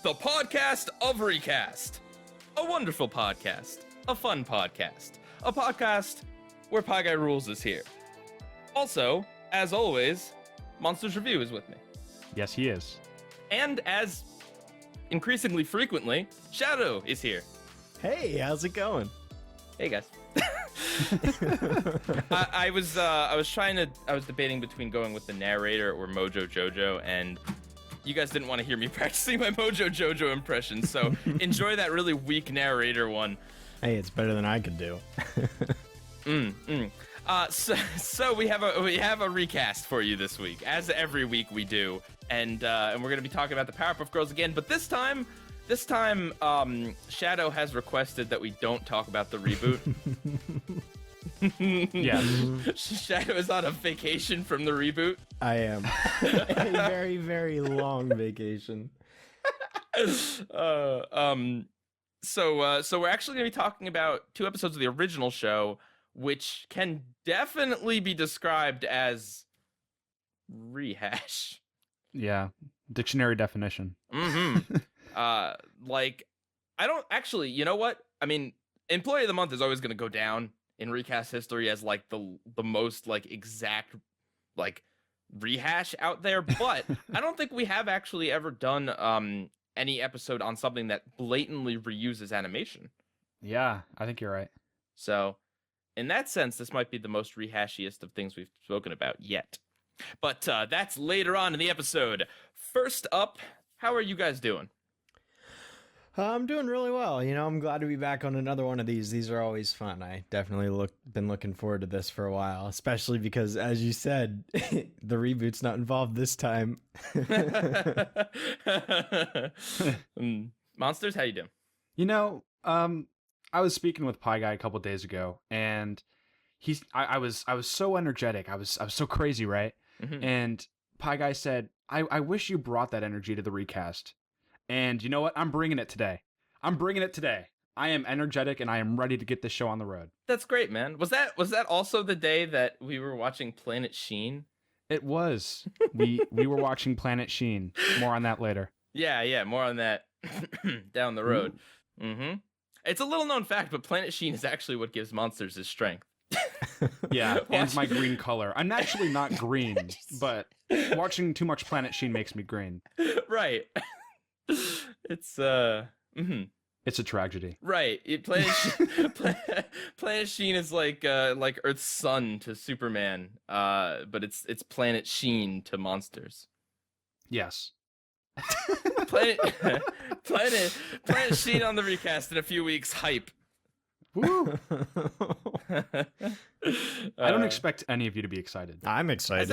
the podcast of Recast. A wonderful podcast, a fun podcast, a podcast where PIEGUYRULZ is here. Also, as always, MonstersReview is with me. Yes, he is. And as increasingly frequently, Shadow is here. Hey, how's it going? Hey guys. I was debating between going with the narrator or Mojo Jojo, and you guys didn't want to hear me practicing my Mojo Jojo impression, so enjoy that really weak narrator one. Hey, it's better than I could do. So we have a recast for you this week, as every week we do, and we're gonna be talking about the Powerpuff Girls again, but this time, Shadow has requested that we don't talk about the reboot. Yes. Shadow is on a vacation from the reboot. I am. A very, very long vacation. So we're actually going to be talking about 2 episodes of the original show, which can definitely be described as rehash. Yeah. Dictionary definition. Mm-hmm. Like, I don't actually, you know what? I mean, Employee of the Month is always going to go down in recast history as like the most like exact like rehash out there, but I don't think we have actually ever done any episode on something that blatantly reuses animation. Yeah, I think you're right. So in that sense, this might be the most rehashiest of things we've spoken about yet. But that's later on in the episode. First up, how are you guys doing? I'm doing really well. You know, I'm glad to be back on another one of these. These are always fun. I definitely been looking forward to this for a while, especially because, as you said, the reboot's not involved this time. Monsters, how you doing? You know, I was speaking with Pieguy a couple days ago, and I was so energetic. I was so crazy, right? Mm-hmm. And Pieguy said, I wish you brought that energy to the recast. And you know what? I'm bringing it today. I am energetic, and I am ready to get this show on the road. That's great, man. Was that also the day that we were watching Planet Sheen? It was. We were watching Planet Sheen. More on that later. Yeah, more on that down the road. Mm-hmm. It's a little known fact, but Planet Sheen is actually what gives monsters his strength. Yeah, and my green color. I'm actually not green, but watching too much Planet Sheen makes me green. Right. It's It's a tragedy. Right. Planet Sheen is like Earth's sun to Superman, but it's Planet Sheen to monsters. Yes. Planet Sheen on the recast in a few weeks. Hype. Woo! I don't expect any of you to be excited. I'm excited.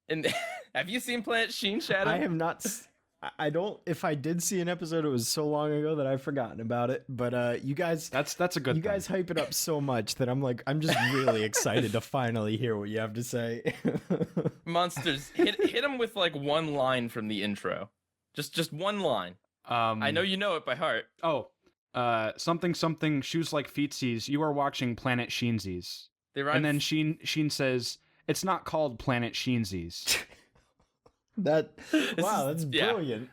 And have you seen Planet Sheen, Shadow? I have not. I don't. If I did see an episode, it was so long ago that I've forgotten about it. But you guys, that's a good. You guys hype it up so much that I'm just really excited to finally hear what you have to say. Monsters, hit him with like one line from the intro, just one line. I know you know it by heart. Oh, something shoes like feetsies. You are watching Planet Sheensies. And then Sheen says, "It's not called Planet Sheensies." That's brilliant.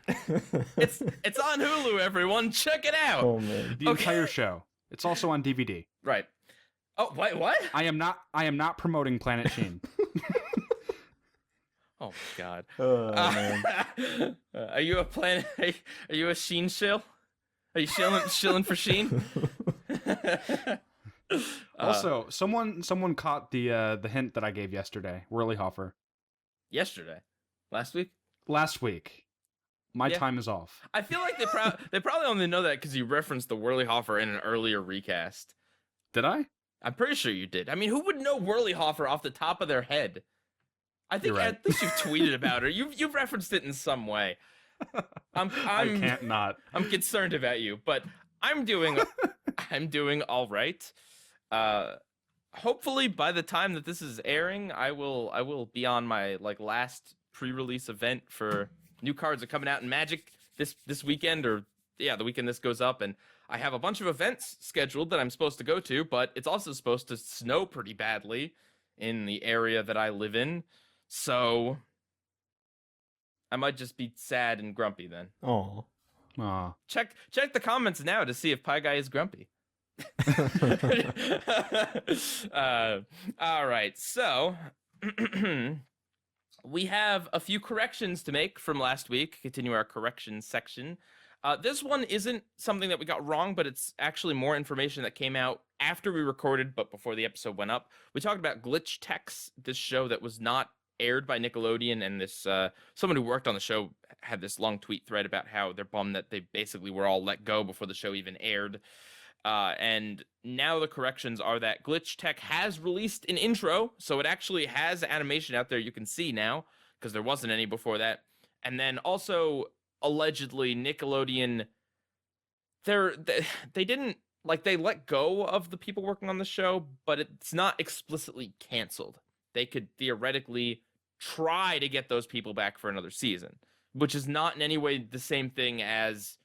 It's on Hulu, everyone. Check it out. Oh man. The entire show. It's also on DVD. Right. Oh, wait, what? I am not promoting Planet Sheen. Oh my god. Oh man. Are you a Sheen shill? Are you shilling for Sheen? Also, someone caught the hint that I gave yesterday. Whirlyhoffer. Yesterday. Last week. My time is off. I feel like they probably only know that because you referenced the Whirlyhoffer in an earlier recast. Did I? I'm pretty sure you did. I mean, who would know Whirlyhoffer off the top of their head? I think right. At least you've tweeted about her. You've referenced it in some way. I can't not. I'm concerned about you, but I'm doing all right. Hopefully by the time that this is airing, I will be on my last pre-release event for new cards are coming out in Magic this weekend, or the weekend this goes up, and I have a bunch of events scheduled that I'm supposed to go to, but it's also supposed to snow pretty badly in the area that I live in, so I might just be sad and grumpy then. Oh, Aw. Check the comments now to see if Pieguy is grumpy. All right, so we have a few corrections to make from last week. Continue our correction section. This one isn't something that we got wrong, but it's actually more information that came out after we recorded, but before the episode went up. We talked about Glitch Techs, this show that was not aired by Nickelodeon, and this someone who worked on the show had this long tweet thread about how they're bummed that they basically were all let go before the show even aired. And now the corrections are that Glitch Tech has released an intro, so it actually has animation out there you can see now, because there wasn't any before that. And then also, allegedly, Nickelodeon, they didn't, like, they let go of the people working on the show, but it's not explicitly canceled. They could theoretically try to get those people back for another season, which is not in any way the same thing as,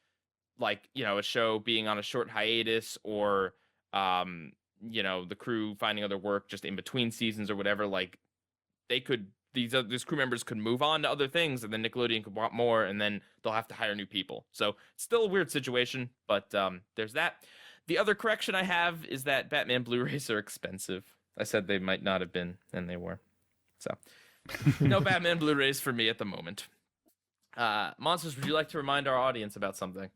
like, you know, a show being on a short hiatus, or you know, the crew finding other work just in between seasons or whatever. Like, they could, these crew members could move on to other things, and then Nickelodeon could want more, and then they'll have to hire new people. So it's still a weird situation, but there's that. The other correction I have is that Batman Blu-rays are expensive. I said they might not have been, and they were. So no Batman Blu-rays for me at the moment. Monsters, would you like to remind our audience about something?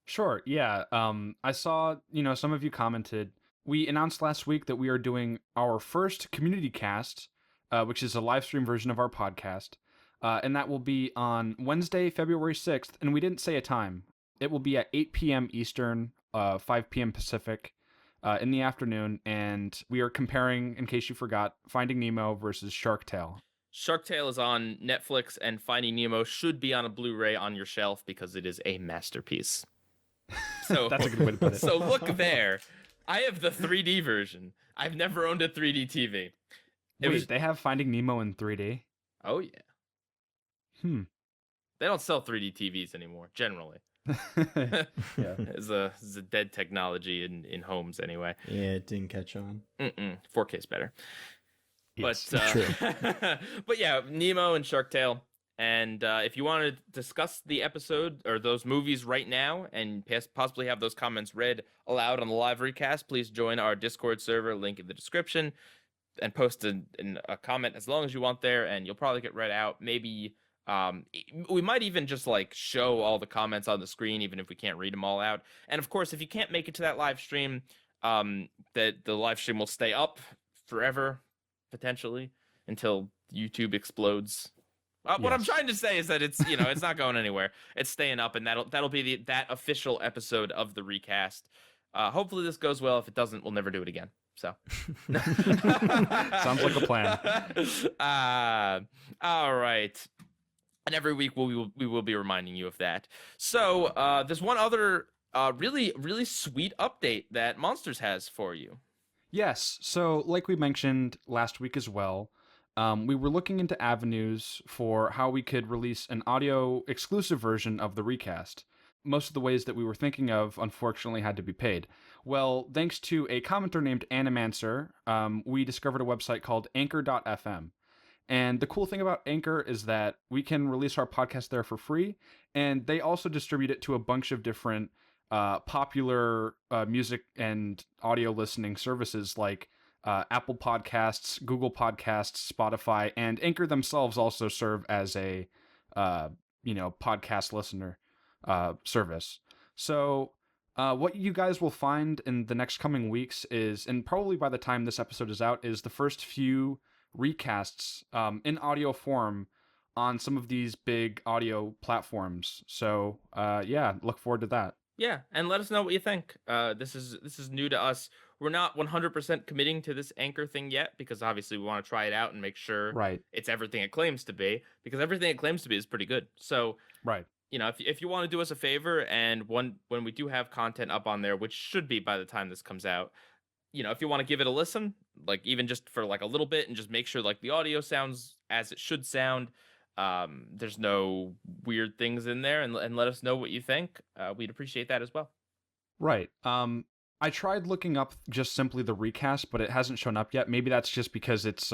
Sure, yeah. I saw, some of you commented. We announced last week that we are doing our first community cast, which is a live stream version of our podcast. And that will be on Wednesday, February 6th. And we didn't say a time. It will be at 8 p.m. Eastern, 5 p.m. Pacific in the afternoon. And we are comparing, in case you forgot, Finding Nemo versus Shark Tale. Shark Tale is on Netflix, and Finding Nemo should be on a Blu-ray on your shelf because it is a masterpiece. So That's a good way to put it. So look there. I have the 3D version. I've never owned a 3D TV. Wait, they have Finding Nemo in 3D? Oh, yeah. They don't sell 3D TVs anymore, generally. Yeah. It's a dead technology in homes anyway. Yeah, it didn't catch on. 4K's better. Yes, But true. but yeah, Nemo and Shark Tale. And if you want to discuss the episode or those movies right now and possibly have those comments read aloud on the live recast, please join our Discord server, link in the description, and post a comment as long as you want there, and you'll probably get read out. Maybe we might even just like show all the comments on the screen, even if we can't read them all out. And of course, if you can't make it to that live stream, the live stream will stay up forever, potentially, until YouTube explodes. What I'm trying to say is that it's it's not going anywhere. It's staying up, and that'll be that official episode of the recast. Hopefully this goes well. If it doesn't, we'll never do it again. So Sounds like a plan. All right. And every week we will be reminding you of that. So there's one other really, really sweet update that Monsters has for you. Yes. So like we mentioned last week as well, we were looking into avenues for how we could release an audio exclusive version of the recast. Most of the ways that we were thinking of, unfortunately, had to be paid. Well, thanks to a commenter named Animancer, we discovered a website called Anchor.fm. And the cool thing about Anchor is that we can release our podcast there for free, and they also distribute it to a bunch of different popular music and audio listening services like Apple Podcasts, Google Podcasts, Spotify, and Anchor themselves also serve as a podcast listener service. So what you guys will find in the next coming weeks is, and probably by the time this episode is out, is the first few recasts in audio form on some of these big audio platforms. So look forward to that. Yeah, and let us know what you think. This is new to us. We're not 100% committing to this Anchor thing yet, because obviously we want to try it out and make sure it's everything it claims to be, because everything it claims to be is pretty good. So, if you want to do us a favor, and when we do have content up on there, which should be by the time this comes out, if you want to give it a listen, like even just for like a little bit, and just make sure like the audio sounds as it should sound, there's no weird things in there, and let us know what you think. We'd appreciate that as well. Right. I tried looking up just simply the recast, but it hasn't shown up yet. Maybe that's just because it's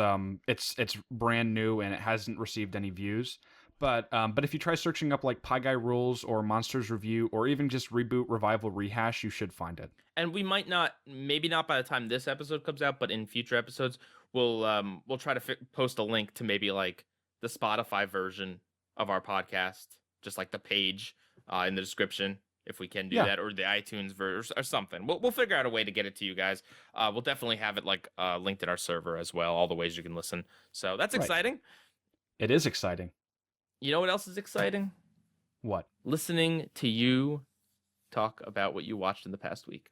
brand new and it hasn't received any views. But if you try searching up like PIEGUYRULZ or Monsters Review or even just Reboot, Revival, Rehash, you should find it. And we might not, maybe not by the time this episode comes out, but in future episodes, we'll try to post a link to maybe like the Spotify version of our podcast, just like the page in the description, if we can do that, or the iTunes version or something. We'll figure out a way to get it to you guys. We'll definitely have it like linked in our server as well, all the ways you can listen. So that's exciting. It is exciting. You know what else is exciting? What? Listening to you talk about what you watched in the past week.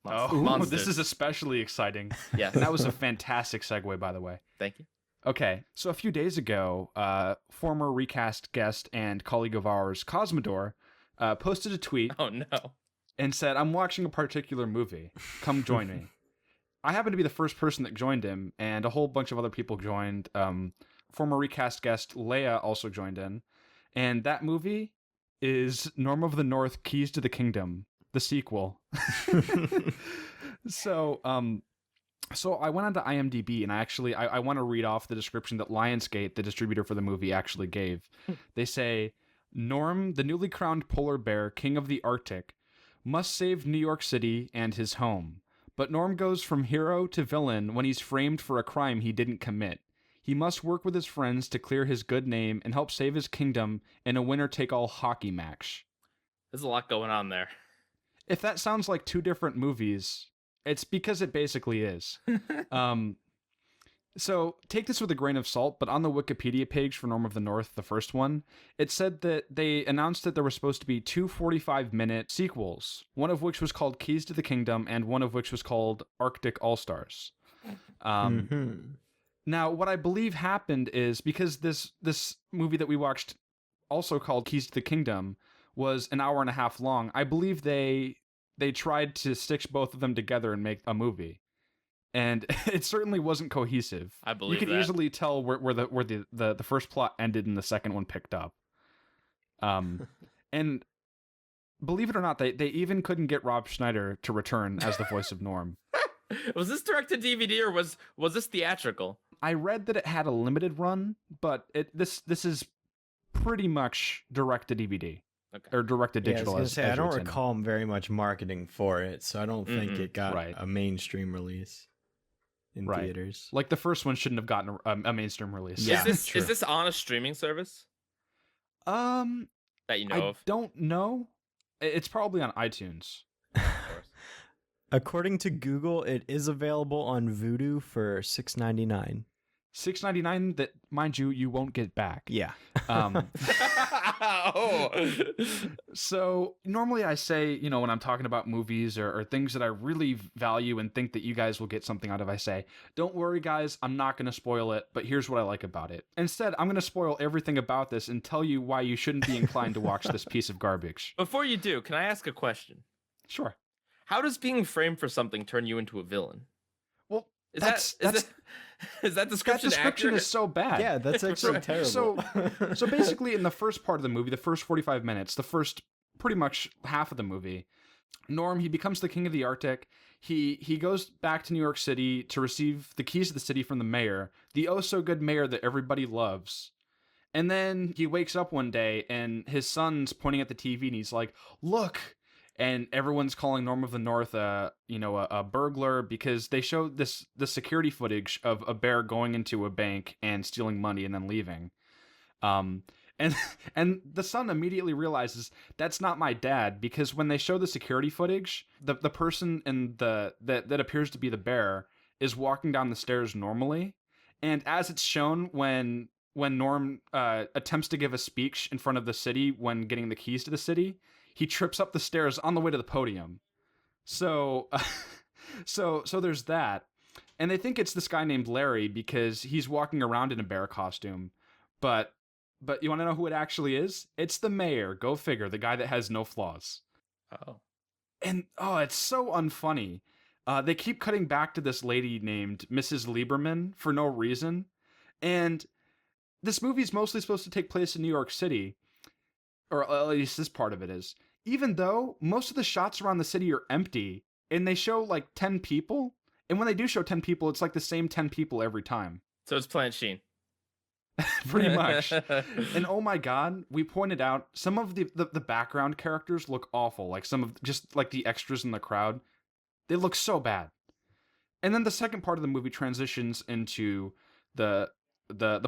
Monsters. This is especially exciting. Yes. And that was a fantastic segue, by the way. Thank you. Okay, so a few days ago, former recast guest and colleague of ours, Cosmodor, posted a tweet. Oh, no. And said, I'm watching a particular movie. Come join me. I happened to be the first person that joined him, and a whole bunch of other people joined. Former recast guest Leia also joined in. And that movie is Norm of the North, Keys to the Kingdom, the sequel. So I went onto IMDb, and I want to read off the description that Lionsgate, the distributor for the movie, actually gave. They say, Norm, the newly crowned polar bear, king of the Arctic, must save New York City and his home. But Norm goes from hero to villain when he's framed for a crime he didn't commit. He must work with his friends to clear his good name and help save his kingdom in a winner-take-all hockey match. There's a lot going on there. If that sounds like two different movies, it's because it basically is. So take this with a grain of salt, but on the Wikipedia page for Norm of the North, the first one, it said that they announced that there were supposed to be two 45-minute sequels, one of which was called Keys to the Kingdom and one of which was called Arctic All-Stars. Now, what I believe happened is because this movie that we watched, also called Keys to the Kingdom, was an hour and a half long, I believe they tried to stitch both of them together and make a movie. And it certainly wasn't cohesive. I believe you could easily tell where the first plot ended and the second one picked up. And believe it or not, they even couldn't get Rob Schneider to return as the voice of Norm. Was this direct to DVD or was this theatrical? I read that it had a limited run, but this is pretty much direct to DVD. Okay. Or direct to digital. I was gonna say, I don't recall very much marketing for it, so I don't think it got a mainstream release in theaters. Like the first one shouldn't have gotten a mainstream release. Yeah, is this on a streaming service? That you know of? I don't know. It's probably on iTunes. According to Google, it is available on Vudu for $6.99. $6.99 that, mind you, you won't get back. Yeah. So normally I say, when I'm talking about movies or things that I really value and think that you guys will get something out of, I say, don't worry guys, I'm not going to spoil it, but here's what I like about it. Instead, I'm going to spoil everything about this and tell you why you shouldn't be inclined to watch this piece of garbage. Before you do, can I ask a question? Sure. How does being framed for something turn you into a villain? Well, is that description accurate? Is so bad. Yeah, that's actually terrible. So basically, in the first part of the movie, the first 45 minutes, the first pretty much half of the movie, Norm, he becomes the king of the Arctic. He goes back to New York City to receive the keys to the city from the mayor, the oh so good mayor that everybody loves. And then he wakes up one day and his son's pointing at the TV and he's like, "Look." And everyone's calling Norm of the North a burglar because they show the security footage of a bear going into a bank and stealing money and then leaving. And the son immediately realizes that's not my dad, because when they show the security footage, the person that appears to be the bear is walking down the stairs normally. And as it's shown when Norm attempts to give a speech in front of the city when getting the keys to the city, he trips up the stairs on the way to the podium. So there's that. And they think it's this guy named Larry because he's walking around in a bear costume. But you want to know who it actually is? It's the mayor. Go figure. The guy that has no flaws. Oh. And, it's so unfunny. They keep cutting back to this lady named Mrs. Lieberman for no reason. And this movie's mostly supposed to take place in New York City. Or at least this part of it is. Even though most of the shots around the city are empty, and they show like 10 people, and when they do show 10 people, it's like the same 10 people every time. So it's Planet Sheen. Pretty much. And oh my god, we pointed out some of the background characters look awful. Like some of just like the extras in the crowd, they look so bad. And then the second part of the movie transitions into the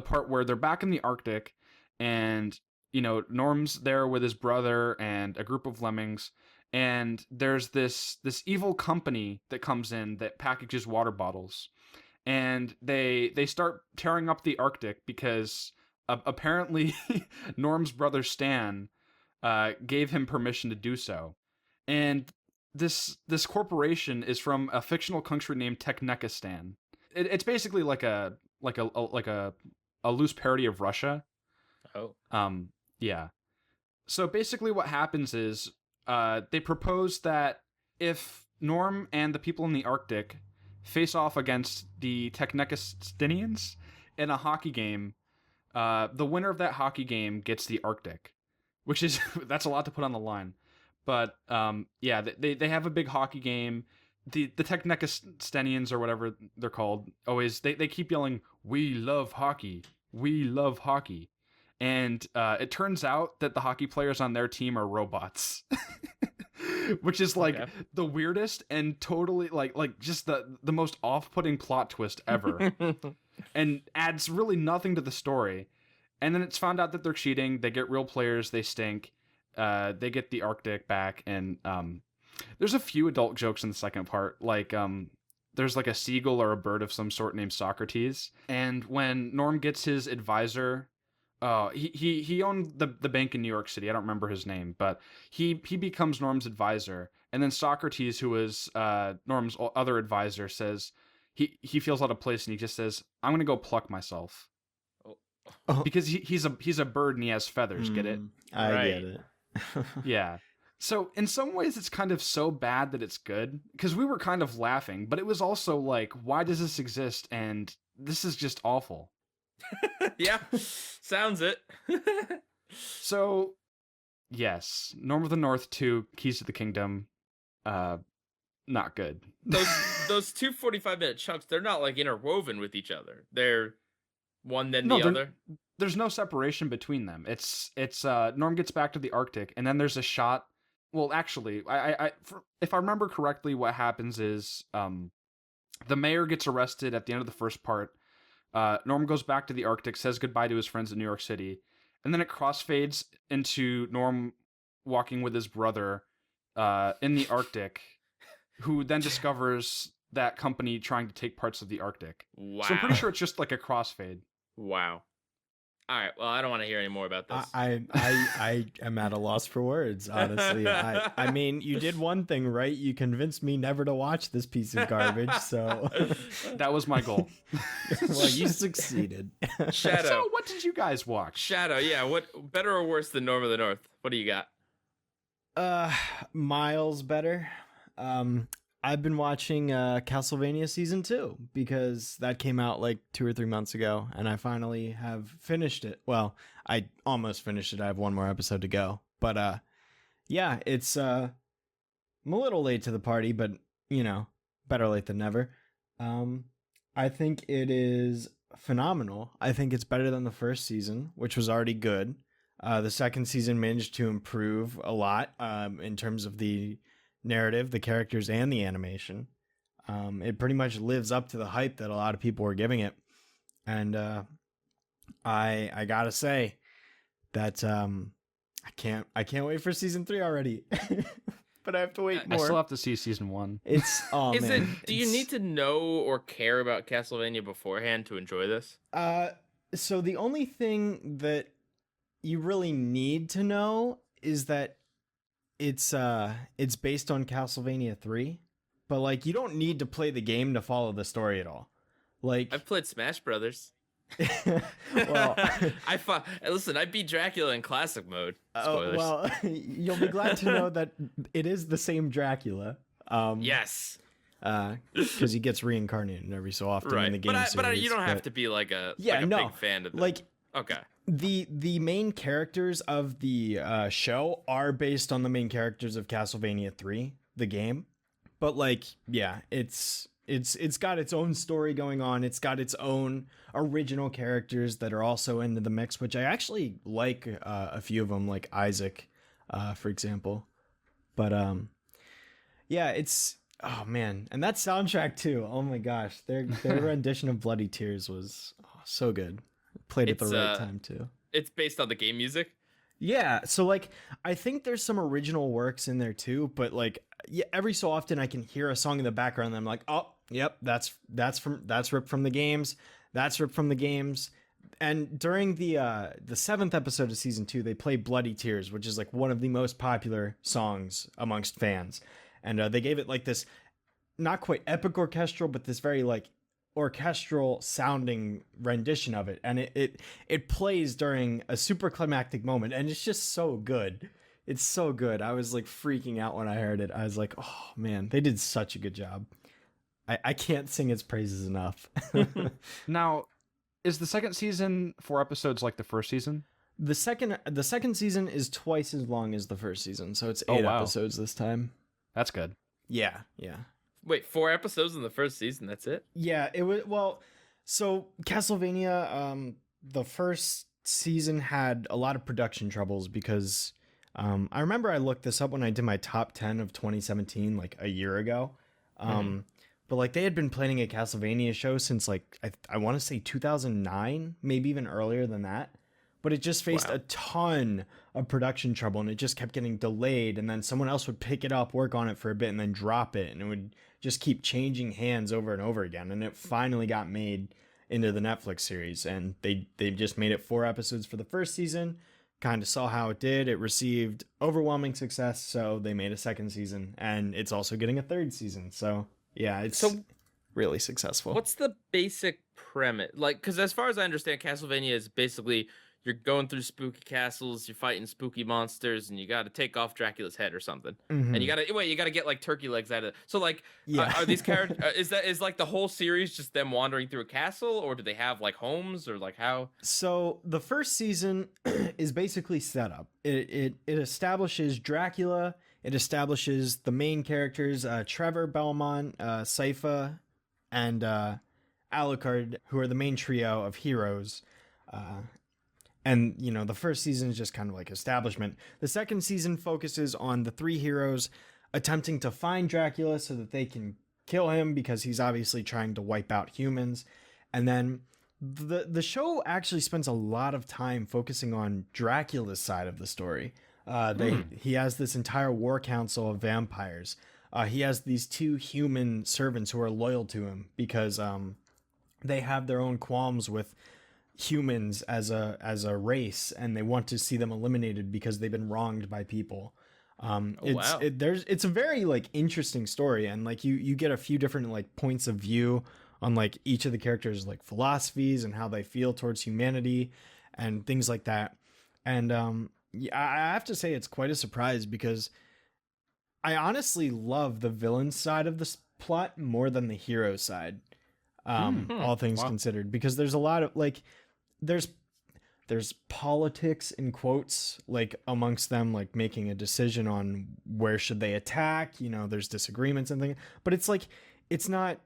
part where they're back in the Arctic, and Norm's there with his brother and a group of lemmings, and there's this evil company that comes in that packages water bottles. And they start tearing up the Arctic because apparently Norm's brother Stan gave him permission to do so. And this corporation is from a fictional country named Technekistan. It's basically like a loose parody of Russia. Oh. Yeah. So basically what happens is they propose that if Norm and the people in the Arctic face off against the Technekistanians in a hockey game, the winner of that hockey game gets the Arctic, which is that's a lot to put on the line. But yeah, they have a big hockey game. The Technekistanians, or whatever they're called, always they keep yelling, "We love hockey, we love hockey," and it turns out that the hockey players on their team are robots. Which is like the weirdest and totally like just the most off-putting plot twist ever. And adds really nothing to the story. And then it's found out that they're cheating. They get real players. They stink. They get the Arctic back. And there's a few adult jokes in the second part. Like there's like a seagull or a bird of some sort named Socrates. And when Norm gets his advisor... he owned the bank in New York City. I don't remember his name, but he becomes Norm's advisor. And then Socrates, who was Norm's other advisor, says he feels out of place, and he just says, "I'm gonna go pluck myself," because he's a bird and he has feathers. Get it? I get it. Yeah. So in some ways, it's kind of so bad that it's good, because we were kind of laughing, but it was also like, why does this exist? And this is just awful. Yeah, sounds it. So, yes, Norm of the North 2, Keys to the Kingdom, not good. Those two 45-minute chunks, they're not like interwoven with each other. They're one then the other. There's no separation between them. It's Norm gets back to the Arctic, and then there's a shot. Well, actually, if I remember correctly, what happens is the mayor gets arrested at the end of the first part. Norm goes back to the Arctic, says goodbye to his friends in New York City, and then it crossfades into Norm walking with his brother in the Arctic, who then discovers that company trying to take parts of the Arctic. Wow. So I'm pretty sure it's just like a crossfade. Wow. All right, well, I don't want to hear any more about this. I am at a loss for words, honestly. I mean, you did one thing right. You convinced me never to watch this piece of garbage, so... That was my goal. Well, you succeeded. Shadow. So what did you guys watch? Shadow, yeah. What better or worse than Norm of the North? What do you got? Miles better. I've been watching Castlevania Season 2 because that came out like 2 or 3 months ago, and I finally have finished it. Well, I almost finished it. I have one more episode to go. But yeah, it's I'm a little late to the party, but better late than never. I think it is phenomenal. I think it's better than the first season, which was already good. The second season managed to improve a lot in terms of the narrative, the characters, and the animation. It pretty much lives up to the hype that a lot of people were giving it. And I gotta say that I can't wait for season 3 already. But I have to wait more. I still have to see season 1. It's Do you need to know or care about Castlevania beforehand to enjoy this? So the only thing that you really need to know is that it's based on Castlevania 3, but like you don't need to play the game to follow the story at all. Like I've played Smash Brothers. Well, listen, I beat Dracula in classic mode. Spoilers. Well, you'll be glad to know that it is the same Dracula. Yes. Because he gets reincarnated every so often in the game series. But you don't have to be like a big fan of like okay. The main characters of the show are based on the main characters of Castlevania 3, the game. But like, yeah, it's it's got its own story going on. It's got its own original characters that are also into the mix, which I actually like a few of them, like Isaac, for example. But yeah, it's oh man, and that soundtrack too. Oh my gosh, their rendition of Bloody Tears was so good. Played at the right time too. It's based on the game music. Yeah, so like I think there's some original works in there too, but like yeah, every so often I can hear a song in the background and I'm like, oh, yep, that's ripped from the games. That's ripped from the games. And during the 7th episode of season 2, they play Bloody Tears, which is like one of the most popular songs amongst fans. And they gave it like this not quite epic orchestral, but this very like orchestral sounding rendition of it, and it plays during a super climactic moment, and it's just so good. It's so good. I was like freaking out when I heard it. I was like, oh man, they did such a good job. I can't sing its praises enough. Now, is the second season 4 episodes like the first season? The second season is twice as long as the first season, so it's 8 episodes this time. That's good. Yeah. Wait, 4 episodes in the first season? That's it? Yeah, it was so Castlevania, the first season had a lot of production troubles because I remember I looked this up when I did my top 10 of 2017, like a year ago. But like they had been planning a Castlevania show since like I want to say 2009, maybe even earlier than that. But it just faced a ton of production trouble, and it just kept getting delayed. And then someone else would pick it up, work on it for a bit, and then drop it, and it would just keep changing hands over and over again. And it finally got made into the Netflix series, and they just made it 4 episodes for the first season. Kind of saw how it did. It received overwhelming success, so they made a second season, and it's also getting a third season. So yeah, it's really successful. What's the basic premise? Like, because as far as I understand, Castlevania is basically you're going through spooky castles, you're fighting spooky monsters, and you got to take off Dracula's head or something. And you got to get like turkey legs out of it. So like, are these characters? Is like the whole series just them wandering through a castle, or do they have like homes, or like how? So the first season is basically set up. It establishes Dracula. It establishes the main characters, Trevor Belmont, Sypha, and Alucard, who are the main trio of heroes. And, you know, the first season is just kind of like establishment. The second season focuses on the 3 heroes attempting to find Dracula so that they can kill him because he's obviously trying to wipe out humans. And then the show actually spends a lot of time focusing on Dracula's side of the story. He has this entire war council of vampires. He has these 2 human servants who are loyal to him because they have their own qualms with humans as a race, and they want to see them eliminated because they've been wronged by people. It's a very like interesting story, and like you get a few different like points of view on like each of the characters' like philosophies and how they feel towards humanity and things like that. And I have to say it's quite a surprise because I honestly love the villain side of this plot more than the hero side. All things considered, because there's a lot of like there's politics in quotes like amongst them, like making a decision on where should they attack, you know, there's disagreements and things, but it's like it's not,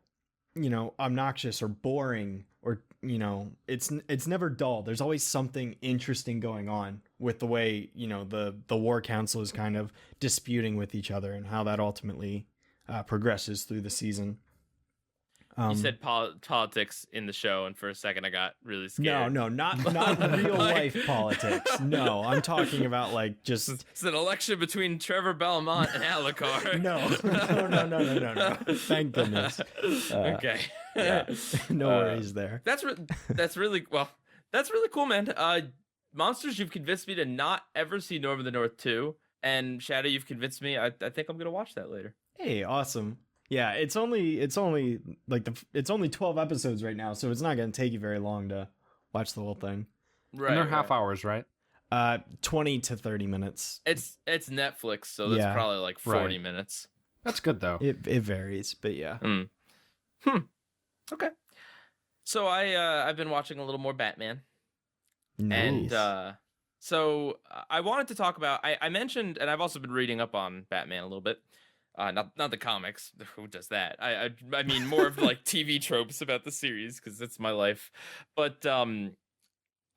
you know, obnoxious or boring, or, you know, it's never dull. There's always something interesting going on with the way, you know, the war council is kind of disputing with each other and how that ultimately progresses through the season. You said politics in the show, and for a second I got really scared. No, not real life politics. No, I'm talking about like just it's an election between Trevor Belmont and Alucard. No. Thank goodness. Okay. Yeah, no worries there. That's really cool, man. Monsters, you've convinced me to not ever see Norm of the North 2, and Shadow, you've convinced me. I think I'm gonna watch that later. Hey, awesome. Yeah, it's only 12 episodes right now, so it's not going to take you very long to watch the whole thing. Right. And they're half hours, right? 20 to 30 minutes. It's Netflix, so that's probably like 40 minutes. That's good though. It varies, but yeah. Okay. So I've been watching a little more Batman. Nice. And so I wanted to talk about I mentioned, and I've also been reading up on Batman a little bit. Not the comics. Who does that? I mean more of like TV tropes about the series because it's my life. But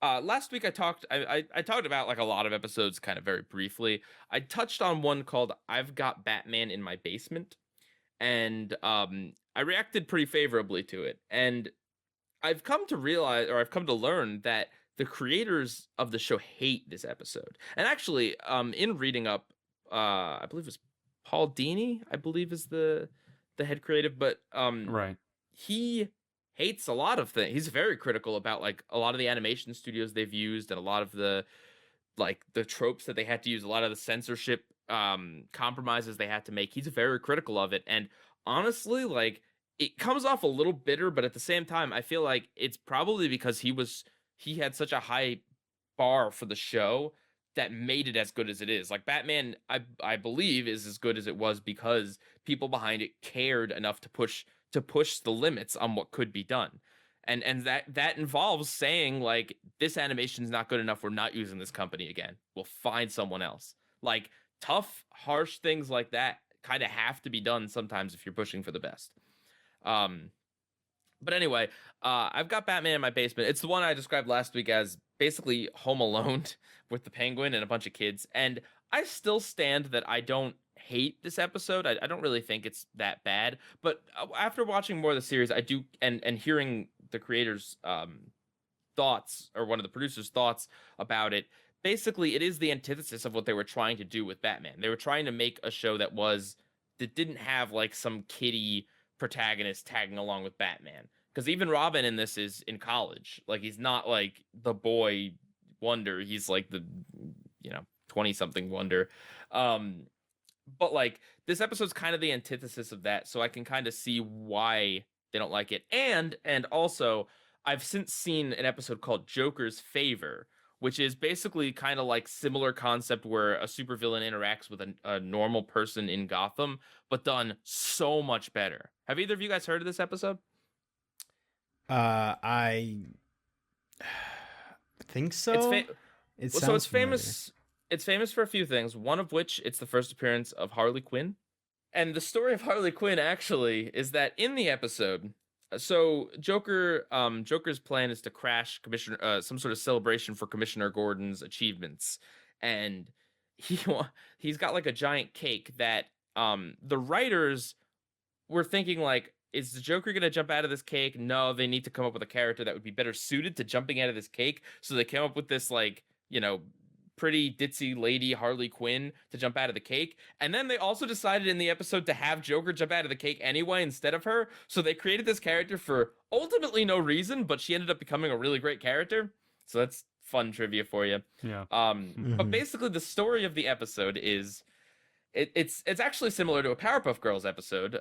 last week I talked about like a lot of episodes kind of very briefly. I touched on one called "I've Got Batman in My Basement," and I reacted pretty favorably to it. And I've come to realize, or I've come to learn, that the creators of the show hate this episode. And actually, in reading up, I believe it was Paul Dini, I believe is the head creative, but Right. he hates a lot of things. He's very critical about like a lot of the animation studios they've used and a lot of the tropes that they had to use, a lot of the censorship compromises they had to make. He's very critical of it. And honestly, like, it comes off a little bitter, but at the same time, I feel like it's probably because he had such a high bar for the show that made it as good as it is. Like Batman, I believe is as good as it was because people behind it cared enough to push the limits on what could be done. And that involves saying like, this animation's not good enough, we're not using this company again. We'll find someone else. Like tough, harsh things like that kind of have to be done sometimes if you're pushing for the best. But anyway, I've got Batman in My Basement. It's the one I described last week as basically Home Alone with the penguin and a bunch of kids. And I still stand that I don't hate this episode. I don't really think it's that bad. But after watching more of the series, I do, and hearing the creators' thoughts, or one of the producers' thoughts about it, basically it is the antithesis of what they were trying to do with Batman. They were trying to make a show that didn't have like some kiddie protagonist tagging along with Batman, because even Robin in this is in college. Like he's not like the boy wonder, he's like the 20-something wonder. But like this episode's kind of the antithesis of that, so I can kind of see why they don't like it. And also I've since seen an episode called Joker's Favor, which is basically kind of like similar concept where a supervillain interacts with a normal person in Gotham, but done so much better. Have either of you guys heard of this episode? I think so. It's famous. It's famous for a few things. One of which, it's the first appearance of Harley Quinn. And the story of Harley Quinn actually is that in the episode, so Joker's plan is to crash some sort of celebration for Commissioner Gordon's achievements, and he's got like a giant cake that the writers were thinking like, is the Joker gonna jump out of this cake? No, they need to come up with a character that would be better suited to jumping out of this cake. So they came up with this like pretty ditzy lady Harley Quinn to jump out of the cake. And then they also decided in the episode to have Joker jump out of the cake anyway instead of her. So they created this character for ultimately no reason, but she ended up becoming a really great character. So that's fun trivia for you. Yeah. But basically the story of the episode is it's actually similar to a Powerpuff Girls episode.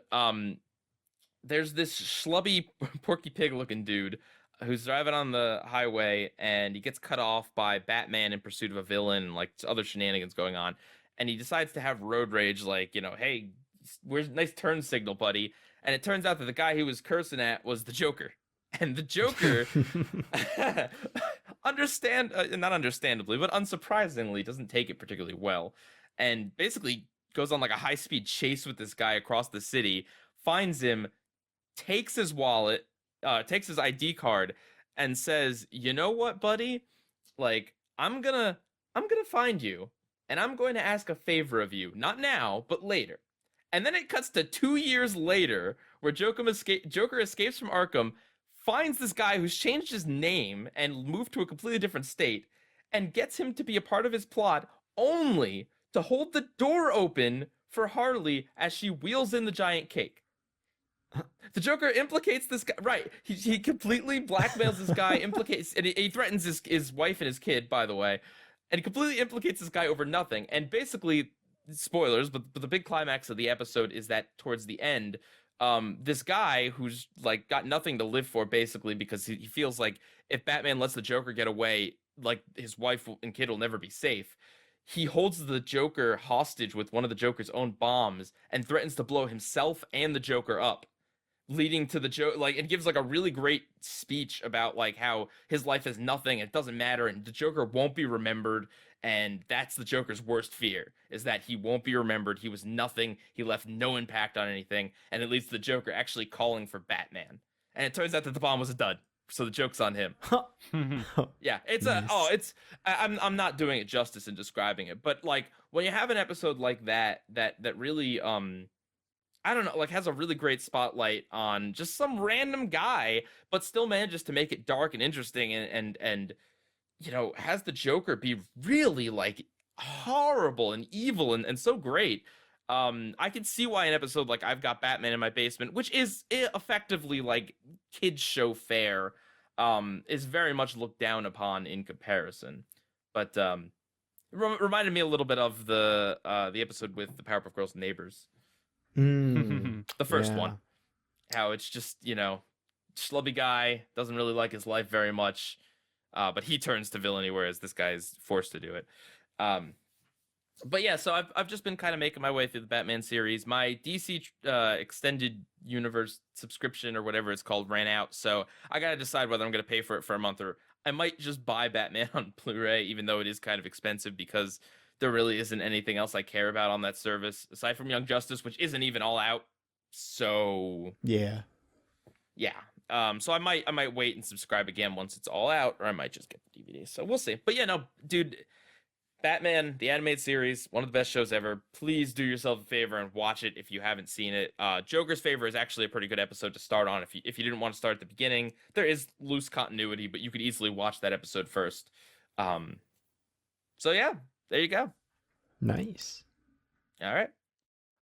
There's this schlubby Porky Pig looking dude who's driving on the highway, and he gets cut off by Batman in pursuit of a villain, and like other shenanigans going on. And he decides to have road rage, like, hey, where's nice turn signal, buddy? And it turns out that the guy he was cursing at was the Joker. And the Joker, not understandably, but unsurprisingly, doesn't take it particularly well. And basically goes on like a high-speed chase with this guy across the city, finds him, takes his wallet, takes his ID card, and says, "You know what, buddy? Like, I'm gonna find you, and I'm going to ask a favor of you. Not now, but later." And then it cuts to 2 years later, where Joker escapes from Arkham, finds this guy who's changed his name and moved to a completely different state, and gets him to be a part of his plot, only to hold the door open for Harley as she wheels in the giant cake. The Joker implicates this guy, right? He completely blackmails this guy, implicates, and he threatens his wife and his kid, by the way, and he completely implicates this guy over nothing. And basically, spoilers, but the big climax of the episode is that towards the end, this guy who's like got nothing to live for, basically, because he feels like if Batman lets the Joker get away, like his wife and kid will never be safe. He holds the Joker hostage with one of the Joker's own bombs and threatens to blow himself and the Joker up, leading to the Joker, like, it gives like a really great speech about like how his life is nothing, it doesn't matter, and the Joker won't be remembered, And that's the Joker's worst fear, is that he won't be remembered. He was nothing. He left no impact on anything. And it leads to the Joker actually calling for Batman. And it turns out that the bomb was a dud. So the joke's on him. Yeah, it's Nice. I'm not doing it justice in describing it, but like when you have an episode like that really I don't know, like has a really great spotlight on just some random guy, but still manages to make it dark and interesting and you know, has the Joker be really like horrible and evil and so great. I can see why an episode like I've Got Batman in My Basement, which is effectively like kids show fare, is very much looked down upon in comparison. But reminded me a little bit of the episode with the Powerpuff Girls neighbors. The first one. How it's just, you know, schlubby guy, doesn't really like his life very much, but he turns to villainy, whereas this guy is forced to do it. But yeah, so I've just been kind of making my way through the Batman series. My DC extended universe subscription or whatever it's called ran out, so I gotta decide whether I'm gonna pay for it for a month or I might just buy Batman on Blu-ray, even though it is kind of expensive because there really isn't anything else I care about on that service aside from Young Justice, which isn't even all out. So Yeah. so I might wait and subscribe again once it's all out, or I might just get the DVD. So we'll see. But yeah, no, dude. Batman, the animated series, one of the best shows ever. Please do yourself a favor and watch it if you haven't seen it. Joker's Favor is actually a pretty good episode to start on if you didn't want to start at the beginning. There is loose continuity, but you could easily watch that episode first. So yeah, there you go. Nice. All right.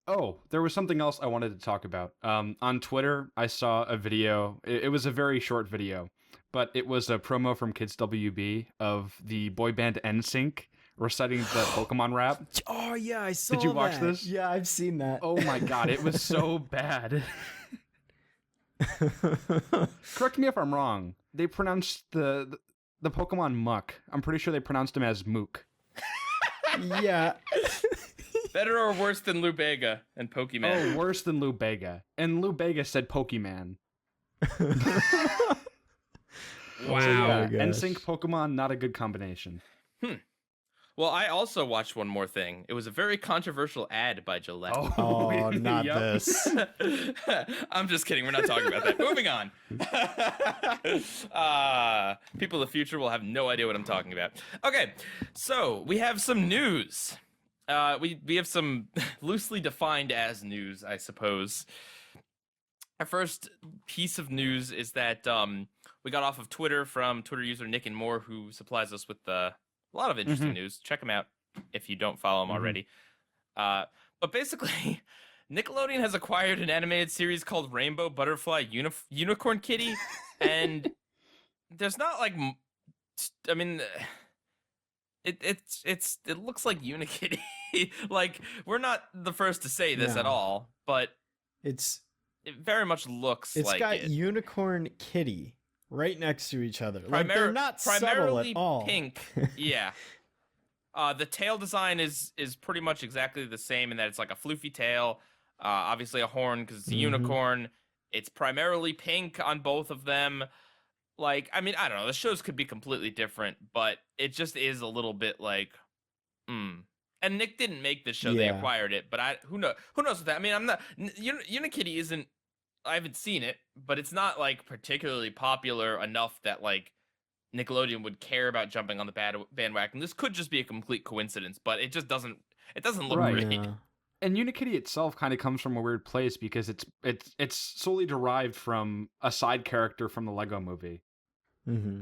Oh, there was something else I wanted to talk about. On Twitter, I saw a video. It was a very short video, but it was a promo from Kids WB of the boy band NSYNC reciting the Pokemon rap. Oh yeah, I saw. Did you watch that. this? Yeah, I've seen that. Oh my god, it was so bad. Correct me if I'm wrong. They pronounced the Pokemon Muck. I'm pretty sure they pronounced him as Mook. Yeah. Better or worse than Lou Bega and Pokemon? Oh, worse than Lou Bega. And Lou Bega said Pokemon. Wow. Yeah. NSYNC Pokemon, not a good combination. Well, I also watched one more thing. It was a very controversial ad by Gillette. Oh, not Yep. this. I'm just kidding. We're not talking about that. Moving on. People of the future will have no idea what I'm talking about. Okay, so we have some news. We have some loosely defined as news, I suppose. Our first piece of news is that we got off of Twitter from Twitter user Nick and Moore, who supplies us with a lot of interesting news. Check him out if you don't follow him already. But basically, Nickelodeon has acquired an animated series called Rainbow Butterfly Unicorn Kitty, and there's not like, I mean, it looks like Unikitty. Like, we're not the first to say this at all, but It's it very much looks like got it. Unicorn Kitty right next to each other. Like Primar- they're not subtle primarily at all. pink. Yeah. The tail design is pretty much exactly the same in that it's like a floofy tail, obviously a horn because it's a unicorn. It's primarily pink on both of them. Like, I mean, I don't know. The shows could be completely different, but it just is a little bit like, And Nick didn't make this show; they Yeah. acquired it. But who knows with that? I mean, I'm not. Unikitty isn't. I haven't seen it, but it's not like particularly popular enough that like Nickelodeon would care about jumping on the bandwagon. This could just be a complete coincidence, but it just doesn't. It doesn't look Right. great. Yeah. And Unikitty itself kind of comes from a weird place because it's solely derived from a side character from the Lego movie. Mm-hmm.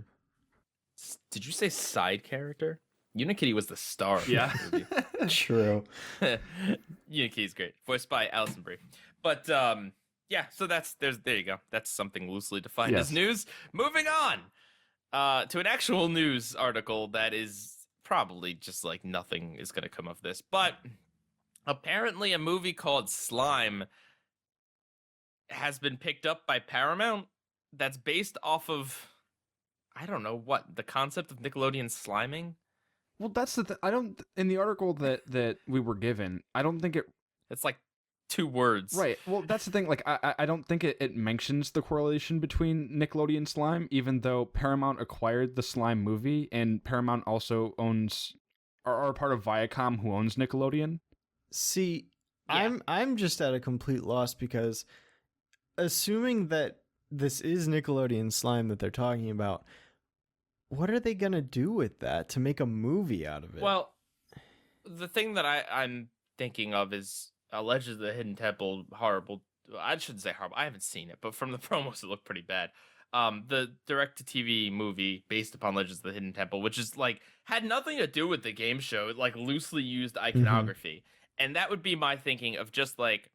Did you say side character? Unikitty was the star of Yeah. that movie. True. Unikitty's great, voiced by Alison Brie. But yeah, so there you go. That's something loosely defined as Yes. news. Moving on to an actual news article that is probably just like nothing is going to come of this, but apparently a movie called Slime has been picked up by Paramount that's based off of, I don't know what, the concept of Nickelodeon sliming. Well, that's the I don't in the article that we were given. I don't think it. It's like 2 words. Right. Well, that's the thing. Like, I don't think it mentions the correlation between Nickelodeon Slime, even though Paramount acquired the Slime movie, and Paramount also owns are part of Viacom, who owns Nickelodeon. See, Yeah. I'm just at a complete loss because assuming that this is Nickelodeon slime that they're talking about, what are they gonna do with that to make a movie out of it? Well, the thing that I'm thinking of is Legends of the Hidden Temple. Horrible. I shouldn't say horrible. I haven't seen it, but from the promos, it looked pretty bad. The direct-to-TV movie based upon Legends of the Hidden Temple, which is like had nothing to do with the game show. It like loosely used iconography, and that would be my thinking of just like,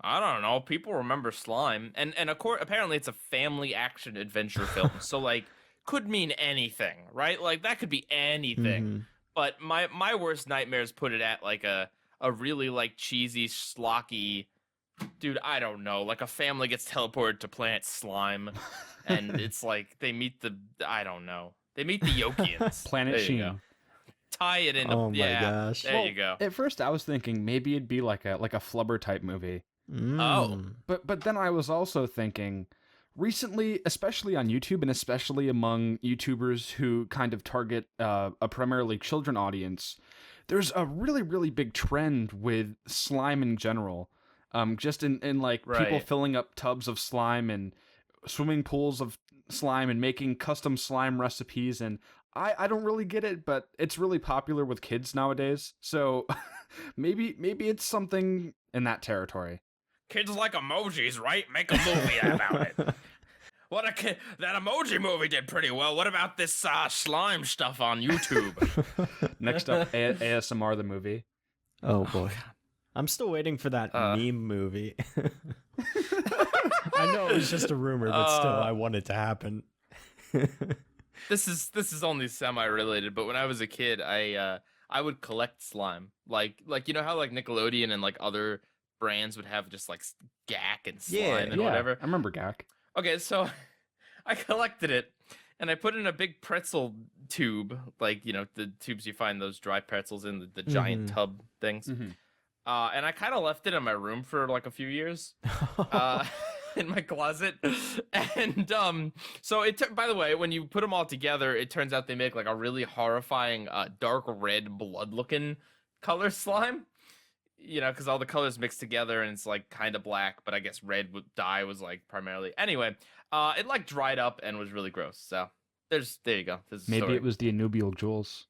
I don't know, people remember slime, and of course, apparently it's a family action adventure film, so like could mean anything, right? Like that could be anything. Mhm. But my worst nightmares put it at like a really like cheesy, schlocky, dude, I don't know, like a family gets teleported to planet slime, and it's like they meet the Yokians. Planet There you Sheen. go. Tie it into Oh my yeah. gosh. There you go. At first, I was thinking maybe it'd be like a Flubber type movie. Mm. But then I was also thinking, recently, especially on YouTube and especially among YouTubers who kind of target a primarily children audience, there's a really, really big trend with slime in general. Just in like people Right. filling up tubs of slime and swimming pools of slime and making custom slime recipes. And I don't really get it, but it's really popular with kids nowadays. So maybe it's something in that territory. Kids like emojis, right? Make a movie about it. That emoji movie did pretty well. What about this slime stuff on YouTube? Next up, ASMR the movie. Oh boy. I'm still waiting for that meme movie. I know it was just a rumor, but still, I want it to happen. This is only semi-related, but when I was a kid, I would collect slime. Like you know how like Nickelodeon and like other brands would have just like GAC and slime and whatever. I remember GAC. Okay, so I collected it and I put it in a big pretzel tube, like, you know, the tubes you find those dry pretzels in, the giant tub things. And I kind of left it in my room for like a few years in my closet. And so by the way, when you put them all together, it turns out they make like a really horrifying dark red blood looking color slime. You know, because all the colors mixed together and it's like kind of black, but I guess red dye was like primarily. Anyway, it like dried up and was really gross. So there you go. Maybe it was the Annubial jewels.